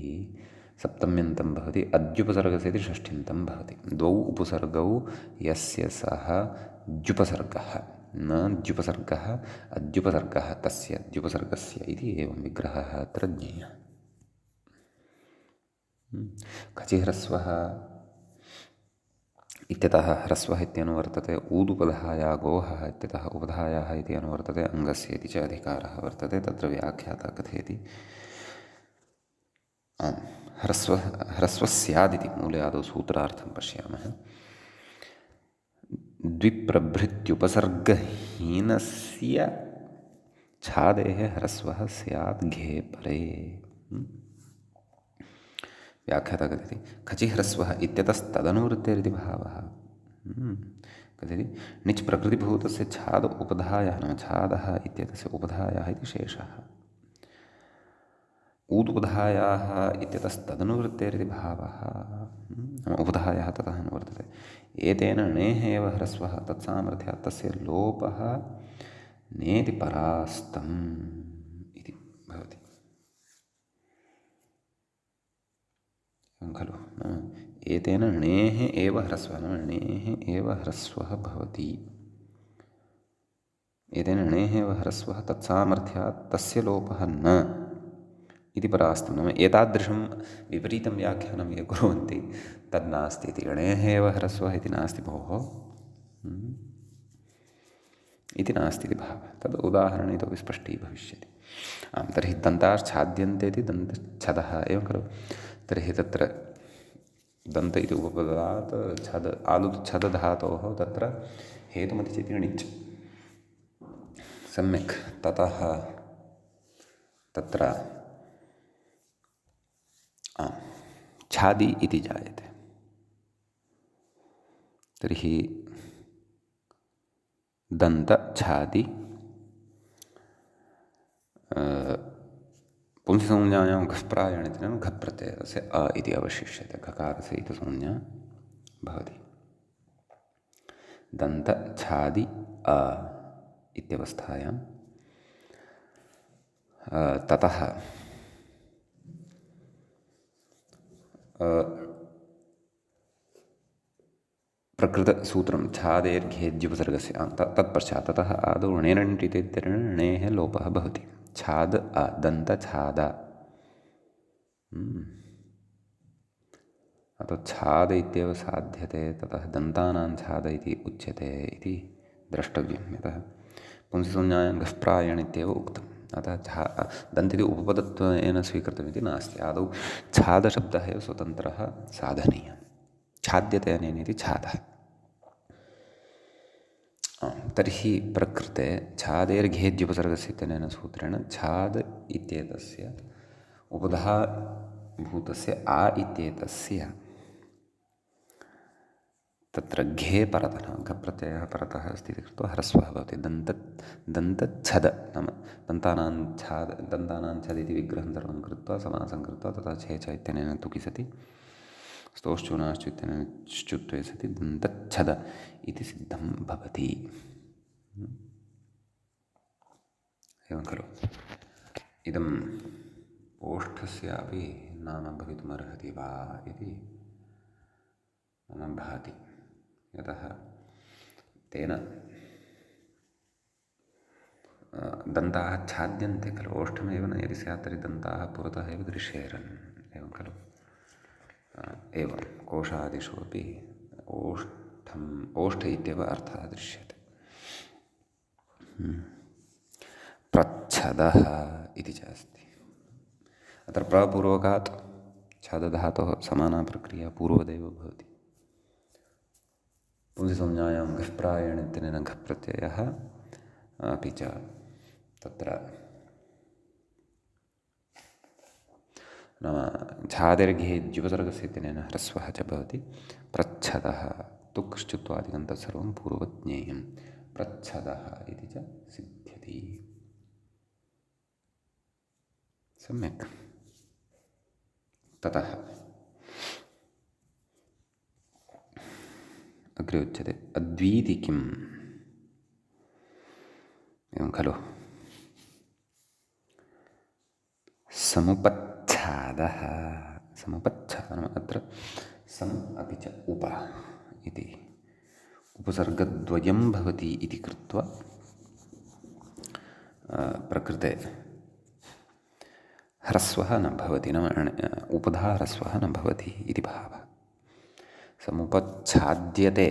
सप्तम्यन्तं भवति, अद्युपसर्गस्य इति षष्ठ्यन्तं भवति। द्वौ उपसर्गौ यस्य सः द्युपसर्गः, न द्युपसर्गः अद्युपसर्गः, तस्य द्युपसर्गस्य इति एवं विग्रहः अत्र ज्ञेयः। खचिह्रस्वः इत्यतः ह्रस्वः इत्यनुवर्तते, ऊदुपधाया गोहः इत्यतः उपधायाः इति अनुवर्तते, अङ्गस्य इति च अधिकारः वर्तते। तत्र व्याख्याता कथयति ह्रस्वः स्यादिति। मूले आदौ सूत्रार्थं पश्यामः। द्विप्रभृत्युपसर्गहीनस्य छादेः ह्रस्वः स्यात् घे परे। व्याख्याता कथयति खचिह्रस्वः इत्यतस्तदनुवृत्तेरिति भावः। कथयति णिच् प्रकृतिभूतस्य छाद उपधायाः, नाम छादः इत्यतस्य उपधायाः इति शेषः। ऊदुपधायाः इत्यतस्तदनुवृत्तेरिति भावः, नाम उपधायाः ततः अनुवर्तते। एतेन णेः एव ह्रस्वः तत्सामर्थ्यात् तस्य लोपः नेति परास्तम् इति भवति। खलु एतेन णेः एव ह्रस्वः, नाम णेः एव ह्रस्वः भवति। एतेन णेः एव ह्रस्वः तत्सामर्थ्यात् तस्य लोपः न इति परास्तम्। नाम एतादृशं विपरीतं व्याख्यानं ये कुर्वन्ति तद्नास्ति इति। णेः एव ह्रस्वः इति नास्ति भोः, इति नास्ति इति भावः। तद् उदाहरणे इतोपि स्पष्टीभविष्यति। आं, तर्हि दन्ताश्छाद्यन्ते इति दन्तच्छदः एवं खलु। तर्हि तत्र दन्त इति उपपदात् छद आदुत् छद धातोः तत्र हेतुमतिचेति णिच्। सम्यक्। ततः तत्र छादि इति जायते। तर्हि दन्तछादि पुंसंज्ञायां घः प्रायेण इति नाम घः प्रत्ययस्य अ इति अवशिष्यते। घकारस्य इतसंज्ञा भवति। दन्तछादि अ इत्यवस्थायां ततः प्रकृतसूत्रं छादेर्घेद्युपसर्गस्य तत्पश्चात् ततः आदौ णेरण् इत्यनेन णेः लोपः भवति। छाद अ दन्तछाद। अतः छाद इत्येव साध्यते, ततः दन्तानां छाद इति उच्यते इति द्रष्टव्यं। यतः पुंसंज्ञायां घः प्रायेण इत्येव उक्तम्। अतः दन्त इति उपपदत्वेन स्वीकृतमिति नास्ति। आदौ छादशब्दः एव स्वतन्त्रः साधनीयः। छाद्यते अनेन इति छादः। तर्हि प्रकृते छादेर्घेद्युपसर्गस्य इत्यनेन सूत्रेण छाद इत्येतस्य उपधाभूतस्य आ इत्येतस्य तत्र घे परतः, घप्रत्ययः परतः अस्ति इति कृत्वा ह्रस्वः भवति। दन्तच्छद नाम दन्तानां छद इति विग्रहं सर्वं कृत्वा समासं कृत्वा तथा छेच इत्यनेन तुकि सति स्तोश्चूनाश्च इत्यनेन श्चुत्वे सति दन्तच्छद इति सिद्धं भवति। एवं खलु। इदं ओष्ठस्यापि नाम भवितुमर्हति वा इति मम भाति। यतः तेन दन्ताः छाद्यन्ते खलु, ओष्ठमेव न यदि स्यात् तर्हि दन्ताः पुरतः एव दृश्येरन्, एवं खलु। एवं कोशादिषु अपि ओष्ठ इत्येव अर्थः दृश्यते। प्रच्छदः इति च अस्ति। अत्र प्रपूर्वकात् छदधातोः समाना प्रक्रिया पूर्वदेव भवति। पुंसिसंज्ञायां घः प्रायेण इत्यनेन घः प्रत्ययः, अपि च तत्र नाम छादिर्घे द्युपसर्गस्य इत्यनेन ह्रस्वः च भवति। प्रच्छदः तुक्श्चुत्वादिकं तत्सर्वं पूर्ववत् ज्ञेयं, प्रच्छदः इति च सिद्ध्यति। सम्यक्। ततः अग्रे उच्यते अद्वीति किम्, एवं खलु। समुपच्छादः, समुपच्छादः अत्र सम् अपि च उप इति उपसर्गद्वयं भवति इति कृत्वा प्रकृते ह्रस्वः न भवति, नाम उपधा ह्रस्वः न भवति इति भावः। समुपच्छाद्यते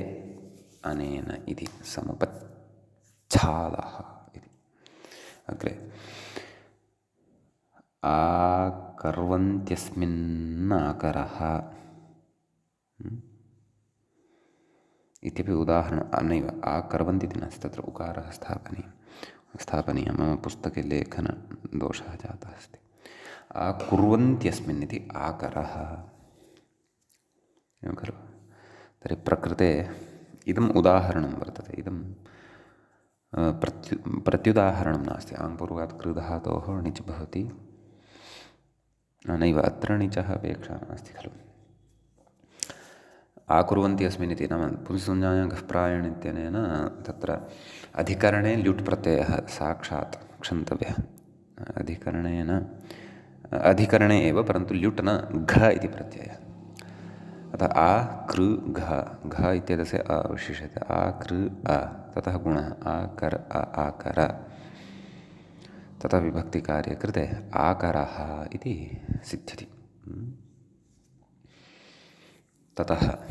अनेन इति समुपच्छादः इति। अग्रे आकर्वन्त्यस्मिन्नाकरः इत्यपि उदाहरणं नैव, आकर्वन्ति इति नास्ति, तत्र उकारः स्थापनीयः। मम पुस्तके लेखनदोषः जातः अस्ति। आकुर्वन्त्यस्मिन् इति आकरः, एवं खलु। तर्हि प्रकृते इदम् उदाहरणं वर्तते, इदं प्रत्युदाहरणं नास्ति। आङ्पूर्वात् कृधातोः णिच् भवति, नैव अत्र णिचः अपेक्षा नास्ति खलु। आकुर्वन्ति अस्मिन् इति नाम पुंसिसंज्ञायां घः प्रायेण इत्यनेन तत्र अधिकरणे ल्युट् प्रत्ययः साक्षात् क्षन्तव्यः। अधिकरणे एव, परन्तु ल्युट् न, घ इति प्रत्ययः। अतः आ कृ घ, घ इत्येतस्य अवशिष्यते, आ कृ अ, ततः गुणः आकर आकर, ततः विभक्तिकार्ये कृते आकरः इति सिद्ध्यति। ततः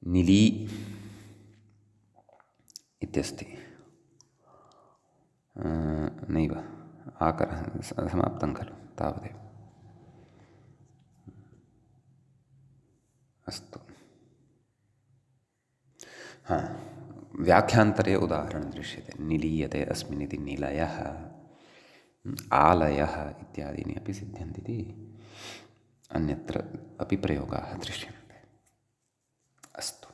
निली इत्यस्ति, नैव आकरः समाप्तं खलु, तावदेव। अस्तु। व्याख्यान्तरे उदाहरणं दृश्यते। निलीयते अस्मिन् इति निलयः, आलयः इत्यादीनि अपि सिद्ध्यन्ति इति अन्यत्र अपि प्रयोगाः दृश्यन्ते। अस्तु,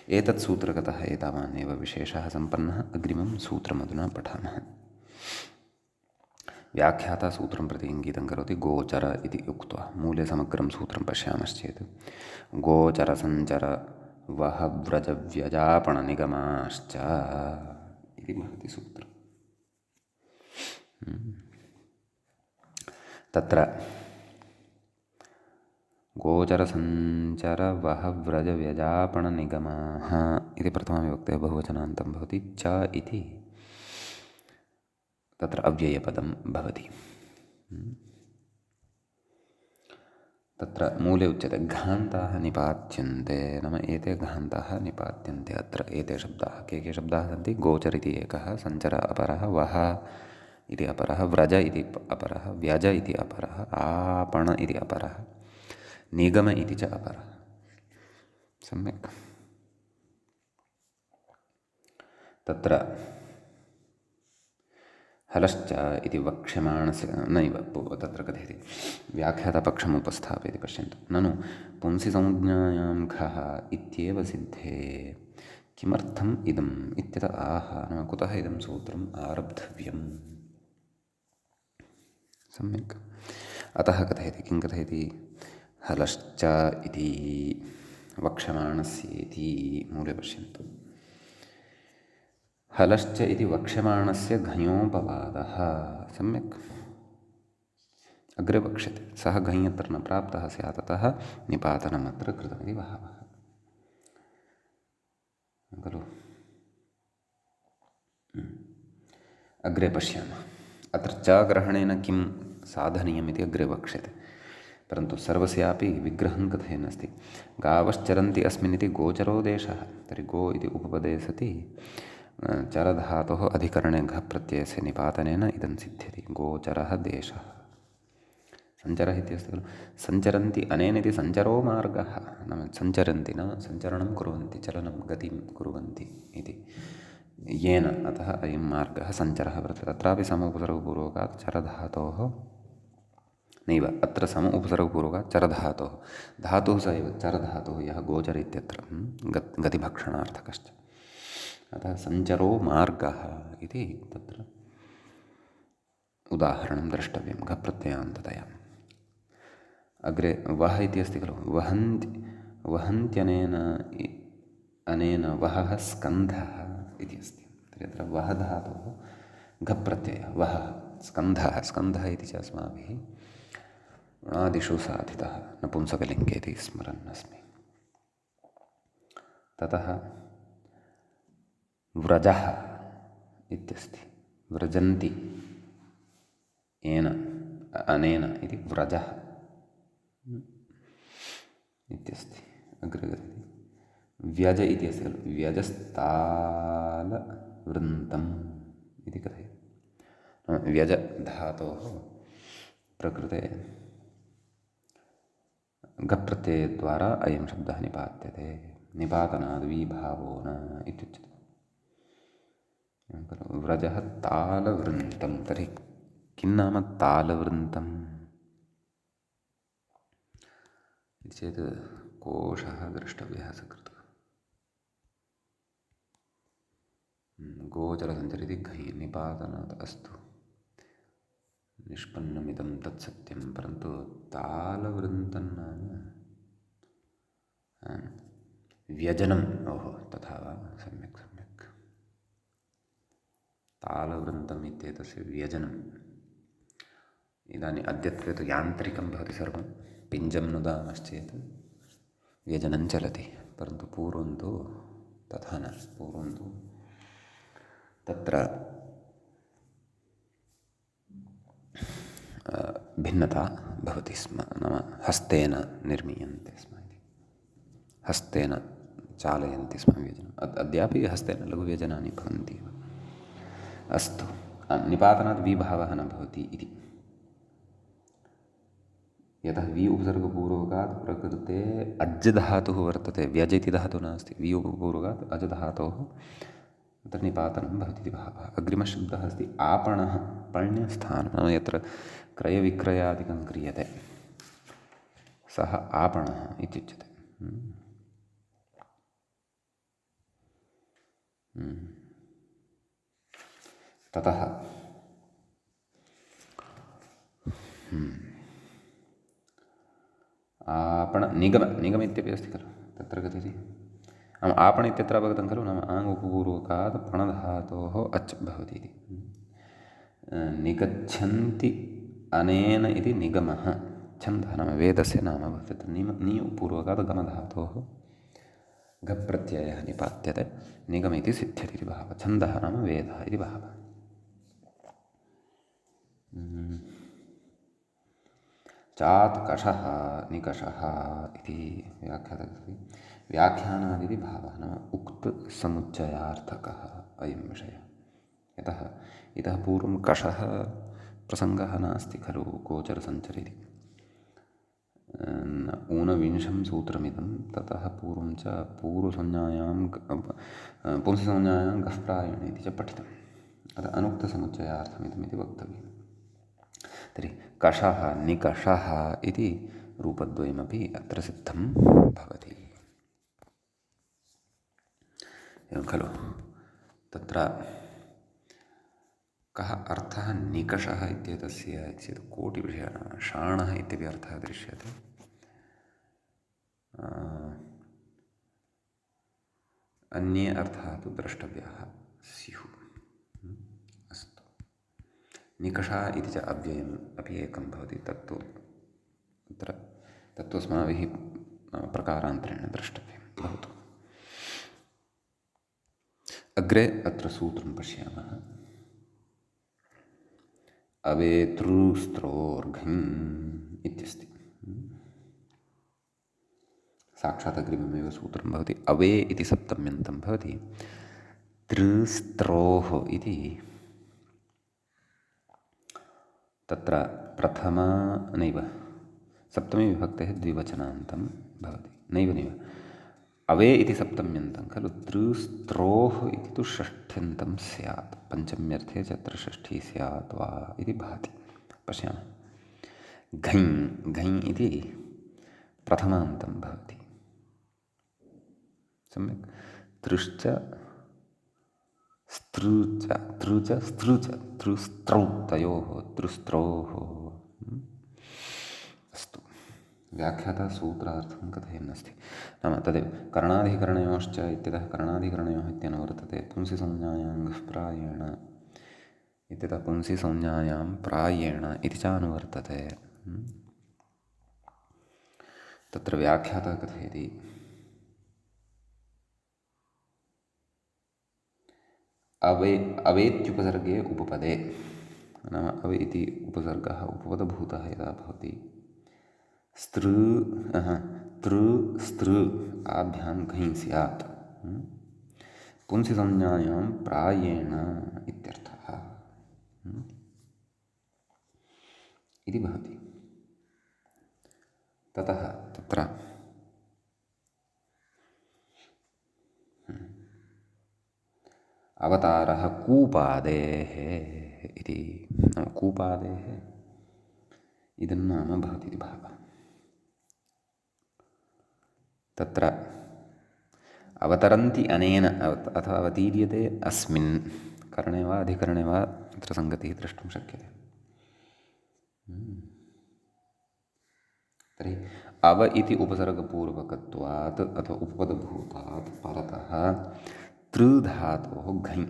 एतत् सूत्रगतः एतावानेव विशेषः सम्पन्नः। अग्रिमं सूत्रमधुना पठामः। व्याख्याता सूत्रं प्रति इङ्गितं करोति गोचर इति उक्त्वा। मूले समग्रं सूत्रं पश्यामश्चेत् गोचरसञ्चर वह व्रज व्यजापणनिगमाश्च इति भवति सूत्रम्। तत्र गोचरसञ्चर वह व्रज व्यजापणनिगमाः इति प्रथमाविभक्तेः बहुवचनान्तं भवति। च इति तत्र अव्ययपदं भवति। तत्र मूले उच्यते घान्ताः निपात्यन्ते, नाम एते घान्ताः निपात्यन्ते। अत्र एते शब्दाः के शब्दाः सन्ति? गोचर इति एकः, सञ्चर अपरः, वह इति अपरः, व्रज इति अपरः, व्यज इति अपरः, आपण इति अपरः, निगम इति च अपरः। सम्यक्। तत्र हलश्च इति वक्ष्यमाणस्य नैव, तत्र कथयति व्याख्यातपक्षम् उपस्थापयति। पश्यन्तु, ननु पुंसिसंज्ञायां घः इत्येव सिद्धे किमर्थम् इदम् इत्यतः आह, नाम कुतः इदं सूत्रम् आरब्धव्यम्। सम्यक्। अतः कथयति, किं कथयति? हलश्च इति वक्ष्यमाणस्य इति मूले पश्यन्तु। हलश्च इति वक्ष्यमाणस्य घञोपवादः सम्यक् अग्रे वक्ष्यते। सः घञ् अत्र न प्राप्तः स्यात् अतः निपातनमत्र कृतमिति भावः खलु। अग्रे पश्यामः। अत्र च ग्रहणेन किं साधनीयमिति अग्रे वक्ष्यते। परन्तु सर्वस्यापि विग्रहं कथयन् अस्ति। गावश्चरन्ति अस्मिन् इति गोचरो देशः। तर्हि गो इति उपपदे सति चरधातोः अधिकरणे घ प्रत्ययस्य निपातनेन इदं सिद्ध्यति। गोचरः देशः। सञ्चरः इत्यस्ति खलु। सञ्चरन्ति अनेन इति सञ्चरो मार्गः नाम सञ्चरन्ति न सञ्चरणं कुर्वन्ति चलनं गतिं कुर्वन्ति इति येन अतः अयं मार्गः सञ्चरः वर्तते। तत्रापि सम उपसर्गपूर्वकात् चरधातोः नैव अत्र सम उपसर्गपूर्वकात् चरधातोः धातुः स एव चरधातुः यः गोचर इत्यत्र गतिभक्षणार्थकश्च अतः सञ्चरो मार्गः इति तत्र उदाहरणं द्रष्टव्यं घप्रत्ययान्ततया। अग्रे वः इति अस्ति खलु। वहन्त्यनेन अनेन वहः स्कन्धः इति अस्ति। तर्हि अत्र वः धातुः घप्रत्ययः वः स्कन्धः स्कन्धः इति च अस्माभिः अणादिषु साधितः नपुंसकलिङ्गे इति स्मरन् अस्मि। ततः व्रजः इत्यस्ति। व्रजन्ति येन अनेन इति व्रजः इत्यस्ति। अग्रे गच्छति। व्यज इति अस्ति खलु। व्यजस्तालवृन्तम् इति कथयति। व्यज धातोः प्रकृते घप्रत्ययद्वारा अयं शब्दः निपात्यते। निपातनाद् विभावो न इत्युच्यते खलु। व्रजः तालवृन्तं। तर्हि किं नाम तालवृन्तम् इति चेत् कोशः द्रष्टव्यः सकृत्। गोचरसञ्चरिति घञ् निपातनात् अस्तु निष्पन्नमिदं तत्सत्यं। परन्तु तालवृन्तं नाम व्यजनम्। ओहो तथा वा सम्यक् सम्यक्। तालवृन्तम् इत्येतस्य व्यजनम्। इदानीम् अद्यत्वे तु यान्त्रिकं भवति सर्वं। पिञ्जं नुदामश्चेत् व्यजनं चलति। परन्तु पूर्वं तु तथा न। पूर्वं तु तत्र भिन्नता भवति स्म। नाम हस्तेन निर्मीयन्ते स्म इति। हस्तेन चालयन्ति स्म व्यजनम्। अद्यापि हस्तेन लघुव्यजनानि भवन्ति एव। अस्तु निपातनात् विभावः न भवति इति। यतः वि उपसर्गपूर्वकात् प्रकृते अज् धातुः वर्तते। व्यज इति धातुः नास्ति। वि उपपूर्वकात् अज् धातोः तत्र निपातनं भवति इति भावः। अग्रिमः शब्दः अस्ति आपणः। पण्यस्थानं नाम यत्र क्रयविक्रयादिकं क्रियते सः आपणः इत्युच्यते। ततः निगम इत्यपि अस्ति खलु। तत्र कथयति नाम आपण इत्यत्र अवगतं खलु। नाम आङ् उपपूर्वकात् पणधातोः अच् भवति इति। निगच्छन्ति अनेन इति निगमः छन्दः नाम वेदस्य नाम वर्तते। नि पूर्वकात् गमधातोः घप्रत्ययः निपात्यते। निगम इति सिद्ध्यति इति भावः। छन्दः नाम वेदः इति भावः। चात् कषः निकषः इति व्याख्यातः। व्याख्यानादिति भावः नाम उक्तसमुच्चयार्थकः अयं विषयः। यतः इतः पूर्वं कषः प्रसङ्गः नास्ति खलु गोचरसञ्चरिति। ऊनविंशं सूत्रमिदं ततः पूर्वं च पूर्वसंज्ञायां पुंससंज्ञायां गः प्रायणे इति च पठितम्। अतः अनुक्तसमुच्चयार्थमिदमिति वक्तव्यम्। तर्हि कषः निकषः इति रूपद्वयमपि अत्र सिद्धं भवति एवं खलु। तत्र कः अर्थः निकषः इत्येतस्य चेत् कोटिविषयः शाणः इत्यपि अर्थः दृश्यते। अन्ये अर्थाः तु द्रष्टव्याः स्युः। अस्तु। निकषा इति च अव्ययम् अपि एकं भवति। तत्तु अस्माभिः प्रकारान्तरेण द्रष्टव्यं भवतु। अग्रे अत्र सूत्रं पश्यामः। अवेतृस्त्रोर्घञ् इत्यस्ति। साक्षात् अग्रिममेव सूत्रं भवति। अवे इति सप्तम्यन्तं भवति। तृस्त्रोः इति तत्र प्रथमा नैव सप्तमी विभक्तेः द्विवचनान्तं भवति। नैव अवे इति सप्तम्यन्तं खलु। तृस्त्रोः इति तु षष्ठ्यन्तं स्यात्। पञ्चम्यर्थे च अत्र षष्ठी स्यात् वा इति भाति। पश्यामः। घञ् घञ् इति प्रथमान्तं भवति। सम्यक्। तृश्च स्त्रुच तृच स्त्रुच तृस्त्रौ तयोः तृस्त्रोः। अस्तु। व्याख्याता सूत्रार्थं कथयन्नस्ति। नाम तदेव करणाधिकरणयोश्च इत्यतः करणाधिकरणयोः इत्यनुवर्तते। पुंसि संज्ञायां गः प्रायेण इत्यतः पुंसि संज्ञायां प्रायेण इति च अनुवर्तते। तत्र व्याख्याता कथयति अवेत्युपसर्गे उपपदे। नाम अवे इति उपसर्गः उपपदभूतः यदा भवति तृ स्त्रू आभ्यां घञ् स्यात्। पुंसि संज्ञायां प्रायेण इत्यर्थः इति भवति। ततः तत्र अवतारः कूपादेः इति। कूपादेः इदं नाम भवति इति भावः। तत्र अवतरन्ति अनेन अथवा अवतीर्यते अस्मिन् करणे वा अधिकरणे वा अत्र सङ्गतिः द्रष्टुं शक्यते। तर्हि अव इति उपसर्गपूर्वकत्वात् अथवा उपपदभूतात् परतः तृधातोः घञ्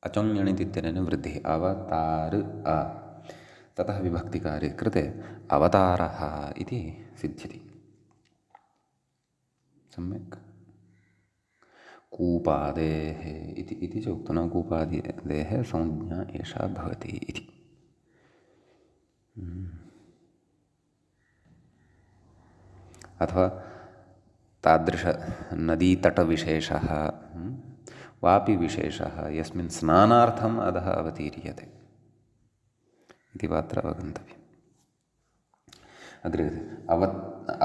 अचोङ्यणितित्यनेन वृद्धिः अवतार अ ततः विभक्तिकार्ये कृते अवतारः इति सिद्ध्यति। सम्यक्। कूपादेः इति च उक्तं। न कूपादेः संज्ञा एषा भवति इति। अथवा तादृशनदीतटविशेषः वापि विशेषः यस्मिन् स्नानार्थम् अधः अवतीर्यते इति वा अत्र अवगन्तव्यम्। अग्रे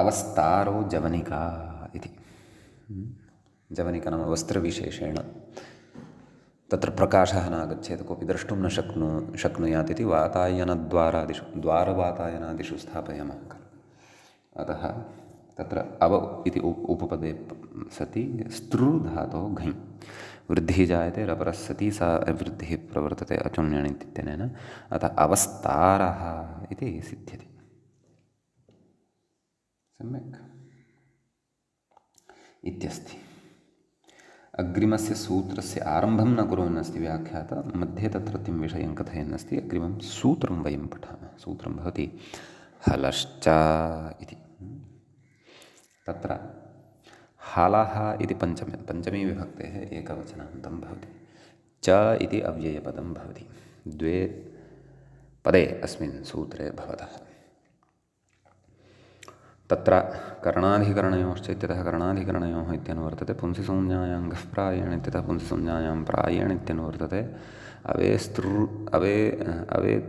अवस्तारो जवनिका इति। जवनिका नाम वस्त्रविशेषेण तत्र प्रकाशः नागच्छेत्, कोऽपि द्रष्टुं न शक्नुयात् इति वातायनद्वारादिषु द्वारवातायनादिषु स्थापयामः खलु। अतः तत्र अव इति उपपदे सति स्तृधातोः घञ् वृद्धिः जायते। रपरः सति सा वृद्धिः प्रवर्तते अचुण्यणित्यनेन। अतः अवस्तारः इति सिद्ध्यति। सम्यक् इत्यस्ति। अग्रिमस्य सूत्रस्य आरम्भं न कुर्वन्नस्ति व्याख्याता। मध्ये तत्रत्यं विषयं कथयन्नस्ति। अग्रिमं सूत्रं वयं पठामः। सूत्रं भवति हलश्च इति। तत्र हलः इति पञ्चमी विभक्तेः एकवचनान्तं भवति। च इति अव्ययपदं भवति द्वे पदे अस्मिन् सूत्रे भवतः। तत्र करणाधिकरणयोश्च इत्यतः करणाधिकरणयोः इत्यनुवर्तते। पुंसि संज्ञायां गः प्रायेण इत्यतः पुंसि संज्ञायां प्रायेण इत्यनुवर्तते। अवे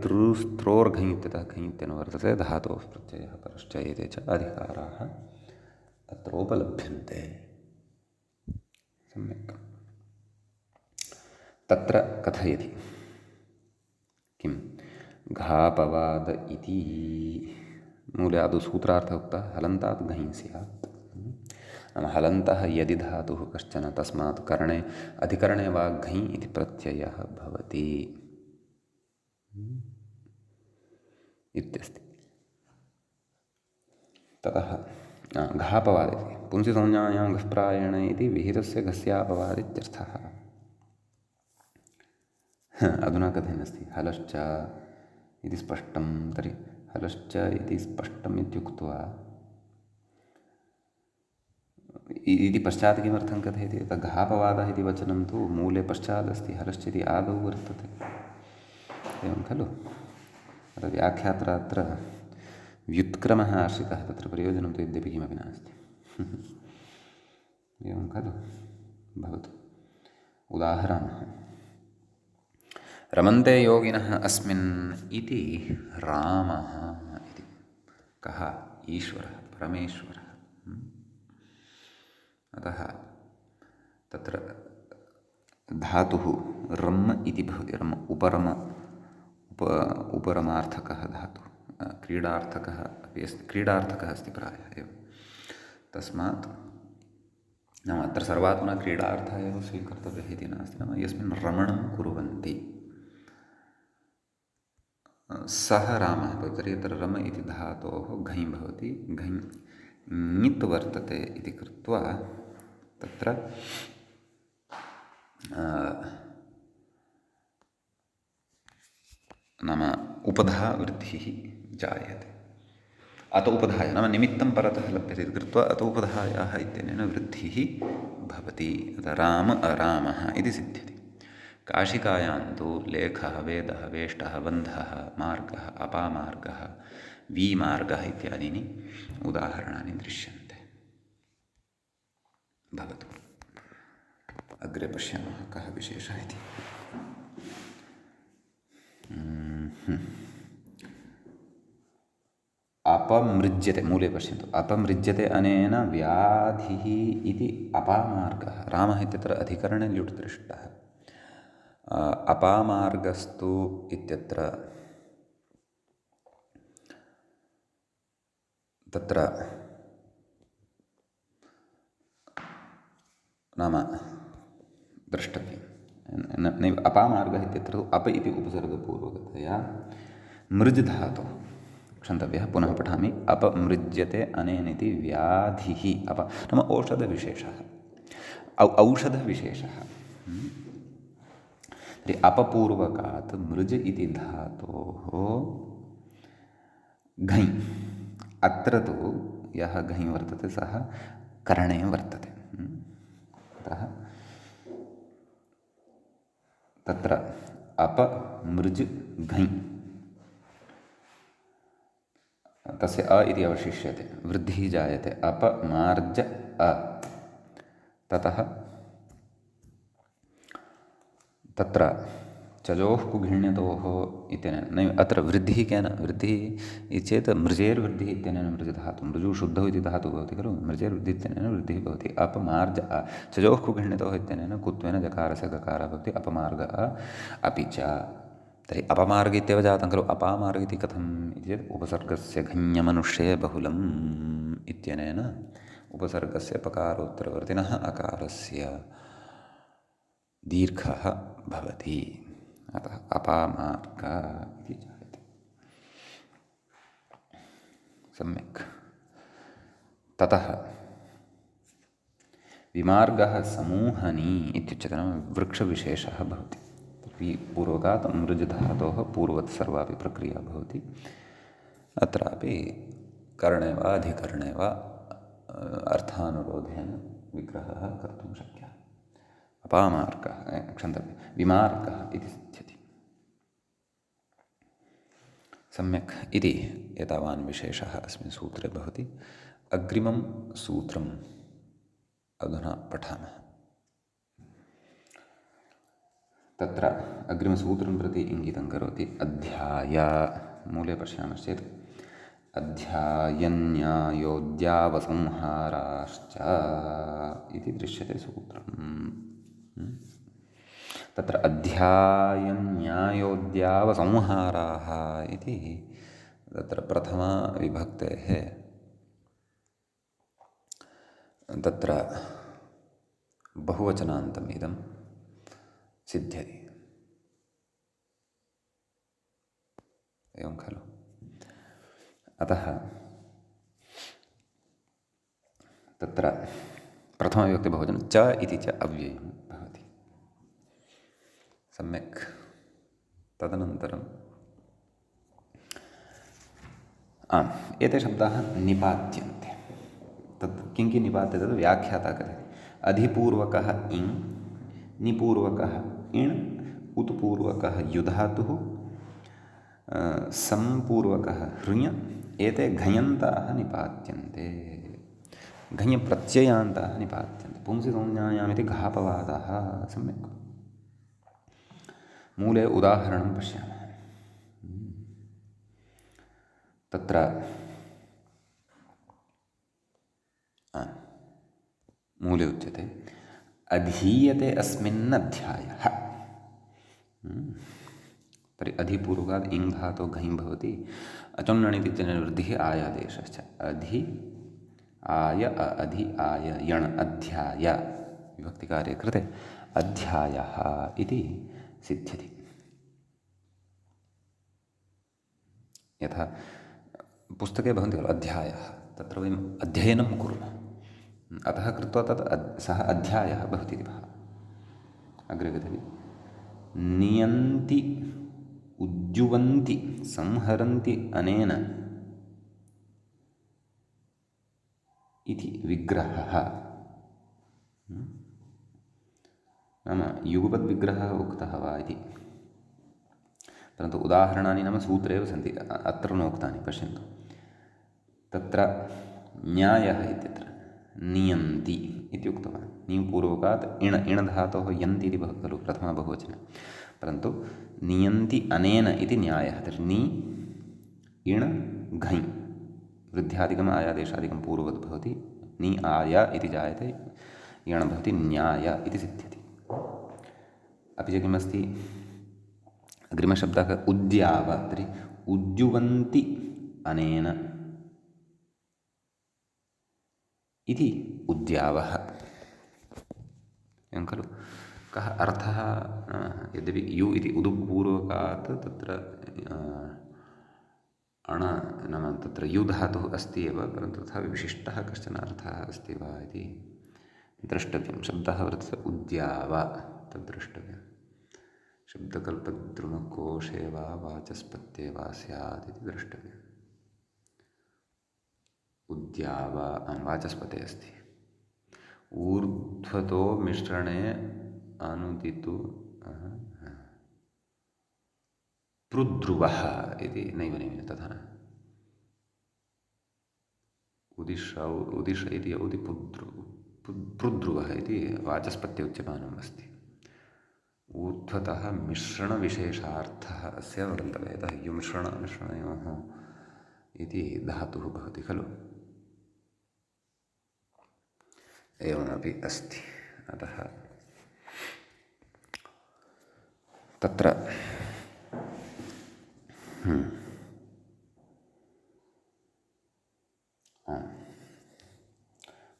तृस्त्रोर्घञ् इत्यतः घञ् इत्यनुवर्तते। धातोः प्रत्ययः परश्च एते च अधिकाराः अत्रोपलभ्यन्ते। सम्यक्। तत्र कथयति किं घापवाद इति मूले आदौ सूत्रार्थः उक्तः हलन्तात् घञ् स्यात्। नाम हलन्तः यदि धातुः कश्चन तस्मात् करणे अधिकरणे वा घञ् इति प्रत्ययः भवति इत्यस्ति। ततः घापवाद इति पुंसि संज्ञायां घः प्रायेण इति विहितस्य घस्यापवाद इत्यर्थः। अधुना कथनस्ति हलश्च इति स्पष्टं तर्हि हलश्च इति स्पष्टम् इत्युक्त्वा इति पश्चात् किमर्थं कथयति घापवादः इति वचनं तु मूले पश्चादस्ति हलश्च इति आदौ वर्तते एवं खलु अतः व्याख्यात्रा अत्र व्युत्क्रमः आश्रितः तत्र प्रयोजनं तु यद्यपि किमपि नास्ति एवं खलु भवतु उदाहरणं रमन्ते योगिनः अस्मिन् इति रामः इति कः ईश्वरः परमेश्वरः अतः तत्र धातुः रम् इति भवति रम् उपरमार्थकः धातुः क्रीडार्थकः अपि अस्ति क्रीडार्थकः अस्ति प्रायः एवं तस्मात् नाम अत्र सर्वात्मना क्रीडार्थः एव स्वीकर्तव्यः इति नास्ति नाम यस्मिन् रमणं कुर्वन्ति सः रामः भवति तर्हि अत्र रम इति धातोः घञ् भवति घञ् ङित् वर्तते इति कृत्वा तत्र नाम उपधा वृद्धिः जायते अत उपधाय नाम निमित्तं परतः लभ्यते इति कृत्वा अत उपधायाः इत्यनेन वृद्धिः भवति राम अरामः इति सिद्ध्यति काशिकायां तु लेखः वेदः वेष्टः बन्धः मार्गः अपामार्गः विमार्गः इत्यादीनि उदाहरणानि दृश्यन्ते भवतु अग्रे पश्यामः कः विशेषः इति अपमृज्यते मूले पश्यन्तु अपमृज्यते अनेन व्याधिः इति अपामार्गः रामः इत्यत्र अधिकरणे ल्युट् दृष्टः अपामार्गस्तु इत्यत्र तत्र नाम द्रष्टव्यं नैव अपामार्गः इत्यत्र तु अप इति उपसर्गपूर्वकतया मृज् धातुः क्षन्तव्यः पुनः पठामि अपमृज्यते अनेन इति व्याधिः अप नाम औषधविशेषः औषधविशेषः तर्हि अपपूर्वकात् मृज् इति धातोः घञ् अत्र तु यः घञ् वर्तते सः करणे वर्तते अतः तत्र अपमृज् घञ् तस्य अ इति अवशिष्यते वृद्धिः जायते अपमार्ज अ ततः तत्र चजोः कुघिण्यतोः इत्यनेन नैव अत्र वृद्धिः केन वृद्धिः चेत् मृजेर्वृद्धिः इत्यनेन मृजधातुः मृजु शुद्धौ इति धातुः भवति खलु मृजेर्वृद्धिः इत्यनेन वृद्धिः भवति अपमार्ज अ चजोः कुघिण्यतोः इत्यनेन कुत्वेन जकारस्य गकारः भवति अपमार्ग अ अपि च तर्हि अपमार्ग इत्येव जातं खलु अपामार्ग इति कथम् इति चेत् उपसर्गस्य घञ्यमनुष्ये बहुलम् इत्यनेन उपसर्गस्य पकारोत्तरवर्तिनः अकारस्य दीर्घः भवति अतः अपामार्ग इति जायते सम्यक् ततः विमार्गः समूहनी इत्युच्यते नाम वृक्षविशेषः भवति तर्हि पूर्वकात् मृज् धातोः पूर्ववत् सर्वापि प्रक्रिया भवति अत्रापि कर्णे वा अधिकरणे वा अर्थानुरोधेन विग्रहः कर्तुं शक्यः अपामार्गः क्षन्तव्यः विमार्गः इति सिद्ध्यति सम्यक् इति एतावान् विशेषः अस्मिन् सूत्रे भवति अग्रिमं सूत्रम् अधुना पठामः तत्र अग्रिमसूत्रं प्रति इङ्गितं करोति अध्याय मूले पश्यामश्चेत् अध्यायन्यायोऽद्यावसंहाराश्च इति दृश्यते सूत्रम् तत्र अध्यायन्यायोऽद्यावसंहाराः इति तत्र प्रथमाविभक्तेः तत्र बहुवचनान्तम् इदं सिद्ध्यति एवं खलु अतः तत्र प्रथमविभक्ति बहुवचनं च इति च अव्ययं भवति सम्यक् तदनन्तरम् एते शब्दाः निपात्यन्ते। तत् किं किं निपात्यते तद् व्याख्याता कथयति। अधिपूर्वकः इङ्, निपूर्वकः इण्, उत्पूर्वकः युधातुः, सम्पूर्वकः हृञ्, एते घञन्ताः निपात्यन्ते। घञ्प्रत्ययान्ताः निपात्यन्ते। पुंसि संज्ञायामिति घापवादाः। सम्यक्। मूले उदाहरणं पश्यामः। तत्र मूले उच्यते अधीयते अस्मिन् अध्यायः। तर्हि अधिपूर्वकात् इङ् धातो घञ् भवति। अचुण्णणिति निवृत्तिः आयादेशश्च। अधि आय अधि आय यण् अध्याय विभक्तिकार्ये कृते अध्यायः इति सिद्ध्यति। यथा पुस्तके भवन्ति खलु अध्यायः, तत्र वयम् अध्ययनं कुर्मः, अतः कृत्वा तत् सः अध्यायः भवति इति भावः। अग्रे गच्छति नियन्ति उद्युवन्ति संहरन्ति अनेन इति विग्रहः। नाम युगपद्विग्रहः उक्तः वा इति, परन्तु उदाहरणानि नाम सूत्रे एव सन्ति, अत्र नोक्तानि। पश्यन्तु, तत्र न्यायः इत्यत्र नियन्ति इति उक्तवान्। नीपूर्वकात् इण, इण धातोः यन्ति इति भवति खलु प्रथमा बहुवचने, परन्तु नियन्ति अनेन इति न्यायः। तर्हि नि इण घञ् वृद्ध्यादिकम् आयादेशादिकं पूर्ववत् भवति। नि आय इति जायते, यण् भवति न्याय इति सिद्ध्यति। अपि च किमस्ति अग्रिमशब्दः उद्याव। तर्हि उद्युवन्ति अनेन इति उद्यावः। एवं खलु। कः अर्थः? यद्यपि यु इति उदुपूर्वकात् तत्र अण नाम तत्र यु धातुः अस्ति एव, परन्तु तथापि विशिष्टः कश्चन अर्थः अस्ति वा इति द्रष्टव्यं। शब्दः वर्तते उद्याव, तद्द्रष्टव्यं। शब्दकल्पद्रुमकोशे वा वाचस्पत्ये वा स्यात् इति द्रष्टव्यम्। उद्याव वाचस्पते अस्ति। ऊर्ध्वतो मिश्रणे अनुदितु पृध्रुवः इति नैव तथा न। उदिश इति औदि पृध्रुवः इति वाचस्पत्ये उच्यमानम् अस्ति। ऊर्ध्वतः मिश्रणविशेषार्थः अस्य वदन्तव्यः। यतः युमिश्रणयोः इति धातुः भवति खलु, एवमपि अस्ति। अतः तत्र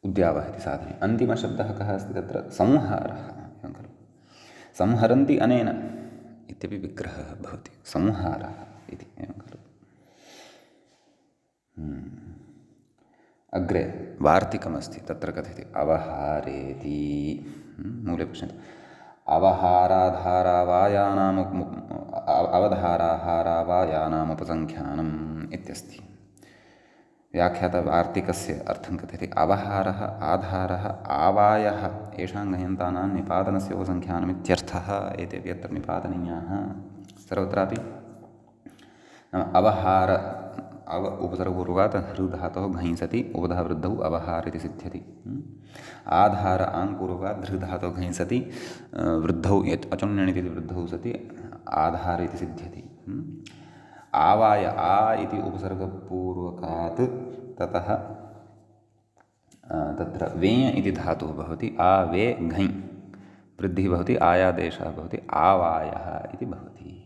उद्यावः इति साधने। अन्तिमशब्दः कः अस्ति तत्र? संहारः। एवं खलु। संहरन्ति अनेन इत्यपि विग्रहः भवति। संहारः इति एवं खलु। अग्रे वार्तिकमस्ति, तत्र कथयति अवहारेति। मूले पश्यन्तु। अवधाराहारावायानामुपसङ्ख्यानम् इत्यस्ति। व्याख्याता वार्तिकस्य अर्थं कथयति अवहारः आधारः आवायः येषां घञन्तानां निपातनस्य उपसङ्ख्यानम् इत्यर्थः। एतेपि अत्र निपातनीयाः सर्वत्रापि। नाम अवहार अव उपसर्गपूर्वकात् हृधातोः घञ् सति उपधावृद्धौ अवहार इति सिद्ध्यति। आधार आङ्पूर्वकात् धृधातोः घञ् सति वृद्धौ अचुण्यणिति वृद्धौ सति आधार इति सिद्ध्यति। आवाय आ इति उपसर्गपूर्वकात् ततः तत्र वेय इति धातुः भवति। आ वे घञ् वृद्धिः भवति, आयादेशः भवति, आवायः इति भवति।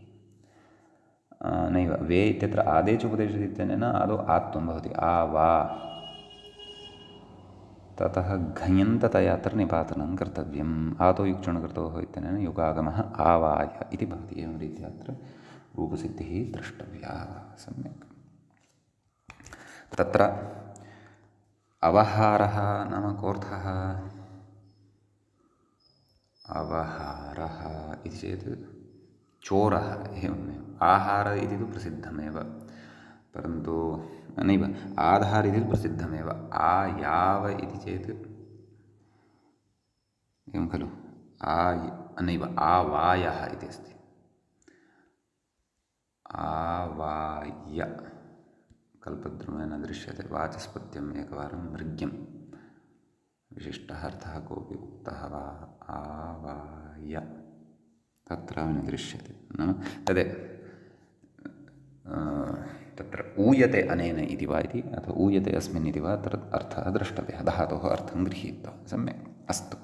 नैव वे इत्यत्र आदेश उपदेशः इत्यनेन आदौ आत्वं भवति। आ वा ततः घञन्ततया अत्र निपातनं कर्तव्यम्। आदौ युक्चणकृतोः इत्यनेन युगागमः आवाय इति भवति। एवं रीत्या अत्र रूपसिद्धिः द्रष्टव्या सम्यक्। तत्र अवहारः नाम कोऽर्थः? अवहारः इति चेत् चोरः एवमेव। आहार इति तु प्रसिद्धमेव, परन्तु नैव आधार इति तु प्रसिद्धमेव। आयाव इति चेत् एवं खलु, नैव आवायः इति अस्ति। आवाय कल्पद्रुमेण दृश्यते, वाचस्पत्यम् एकवारं मृग्यं विशिष्टः अर्थः कोऽपि उक्तः वा, आवाय तत्र न दृश्यते, नाम तदेव तत्र ऊयते अनेन इति वा इति, अथवा ऊयते अस्मिन् इति वा तत्र अर्थः द्रष्टव्यः, धातोः अर्थं गृहीत्वा। सम्यक्, अस्तु।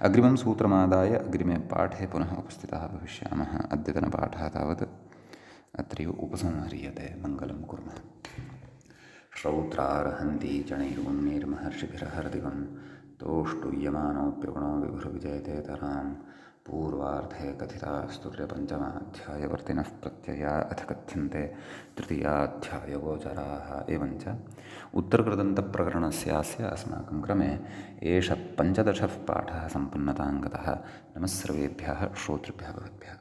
अग्रिमं सूत्रमादाय अग्रिमे पाठे पुनः उपस्थिताः भविष्यामः। अद्यतनपाठः तावत् अत्रैव उपसंह्रियते। मङ्गलं कुर्मः। श्रौत्रार्हन्ति चणैरुण्णैर्महर्षिभिरहर्दिवं तोष्टुयमानोऽप्यगुणो विभुर्विजयतेतरां पूर्वार्धे कथिता स्तुर्यपञ्चमाध्यायवर्तिनः प्रत्यया अथ कथ्यन्ते तृतीयाध्यायगोचराः। एवञ्च उत्तरकृदन्तप्रकरणस्यास्य अस्माकं क्रमे एष 15 पाठः सम्पन्नतां गतः। नमः सर्वेभ्यः श्रोतृभ्यः भवद्भ्यः।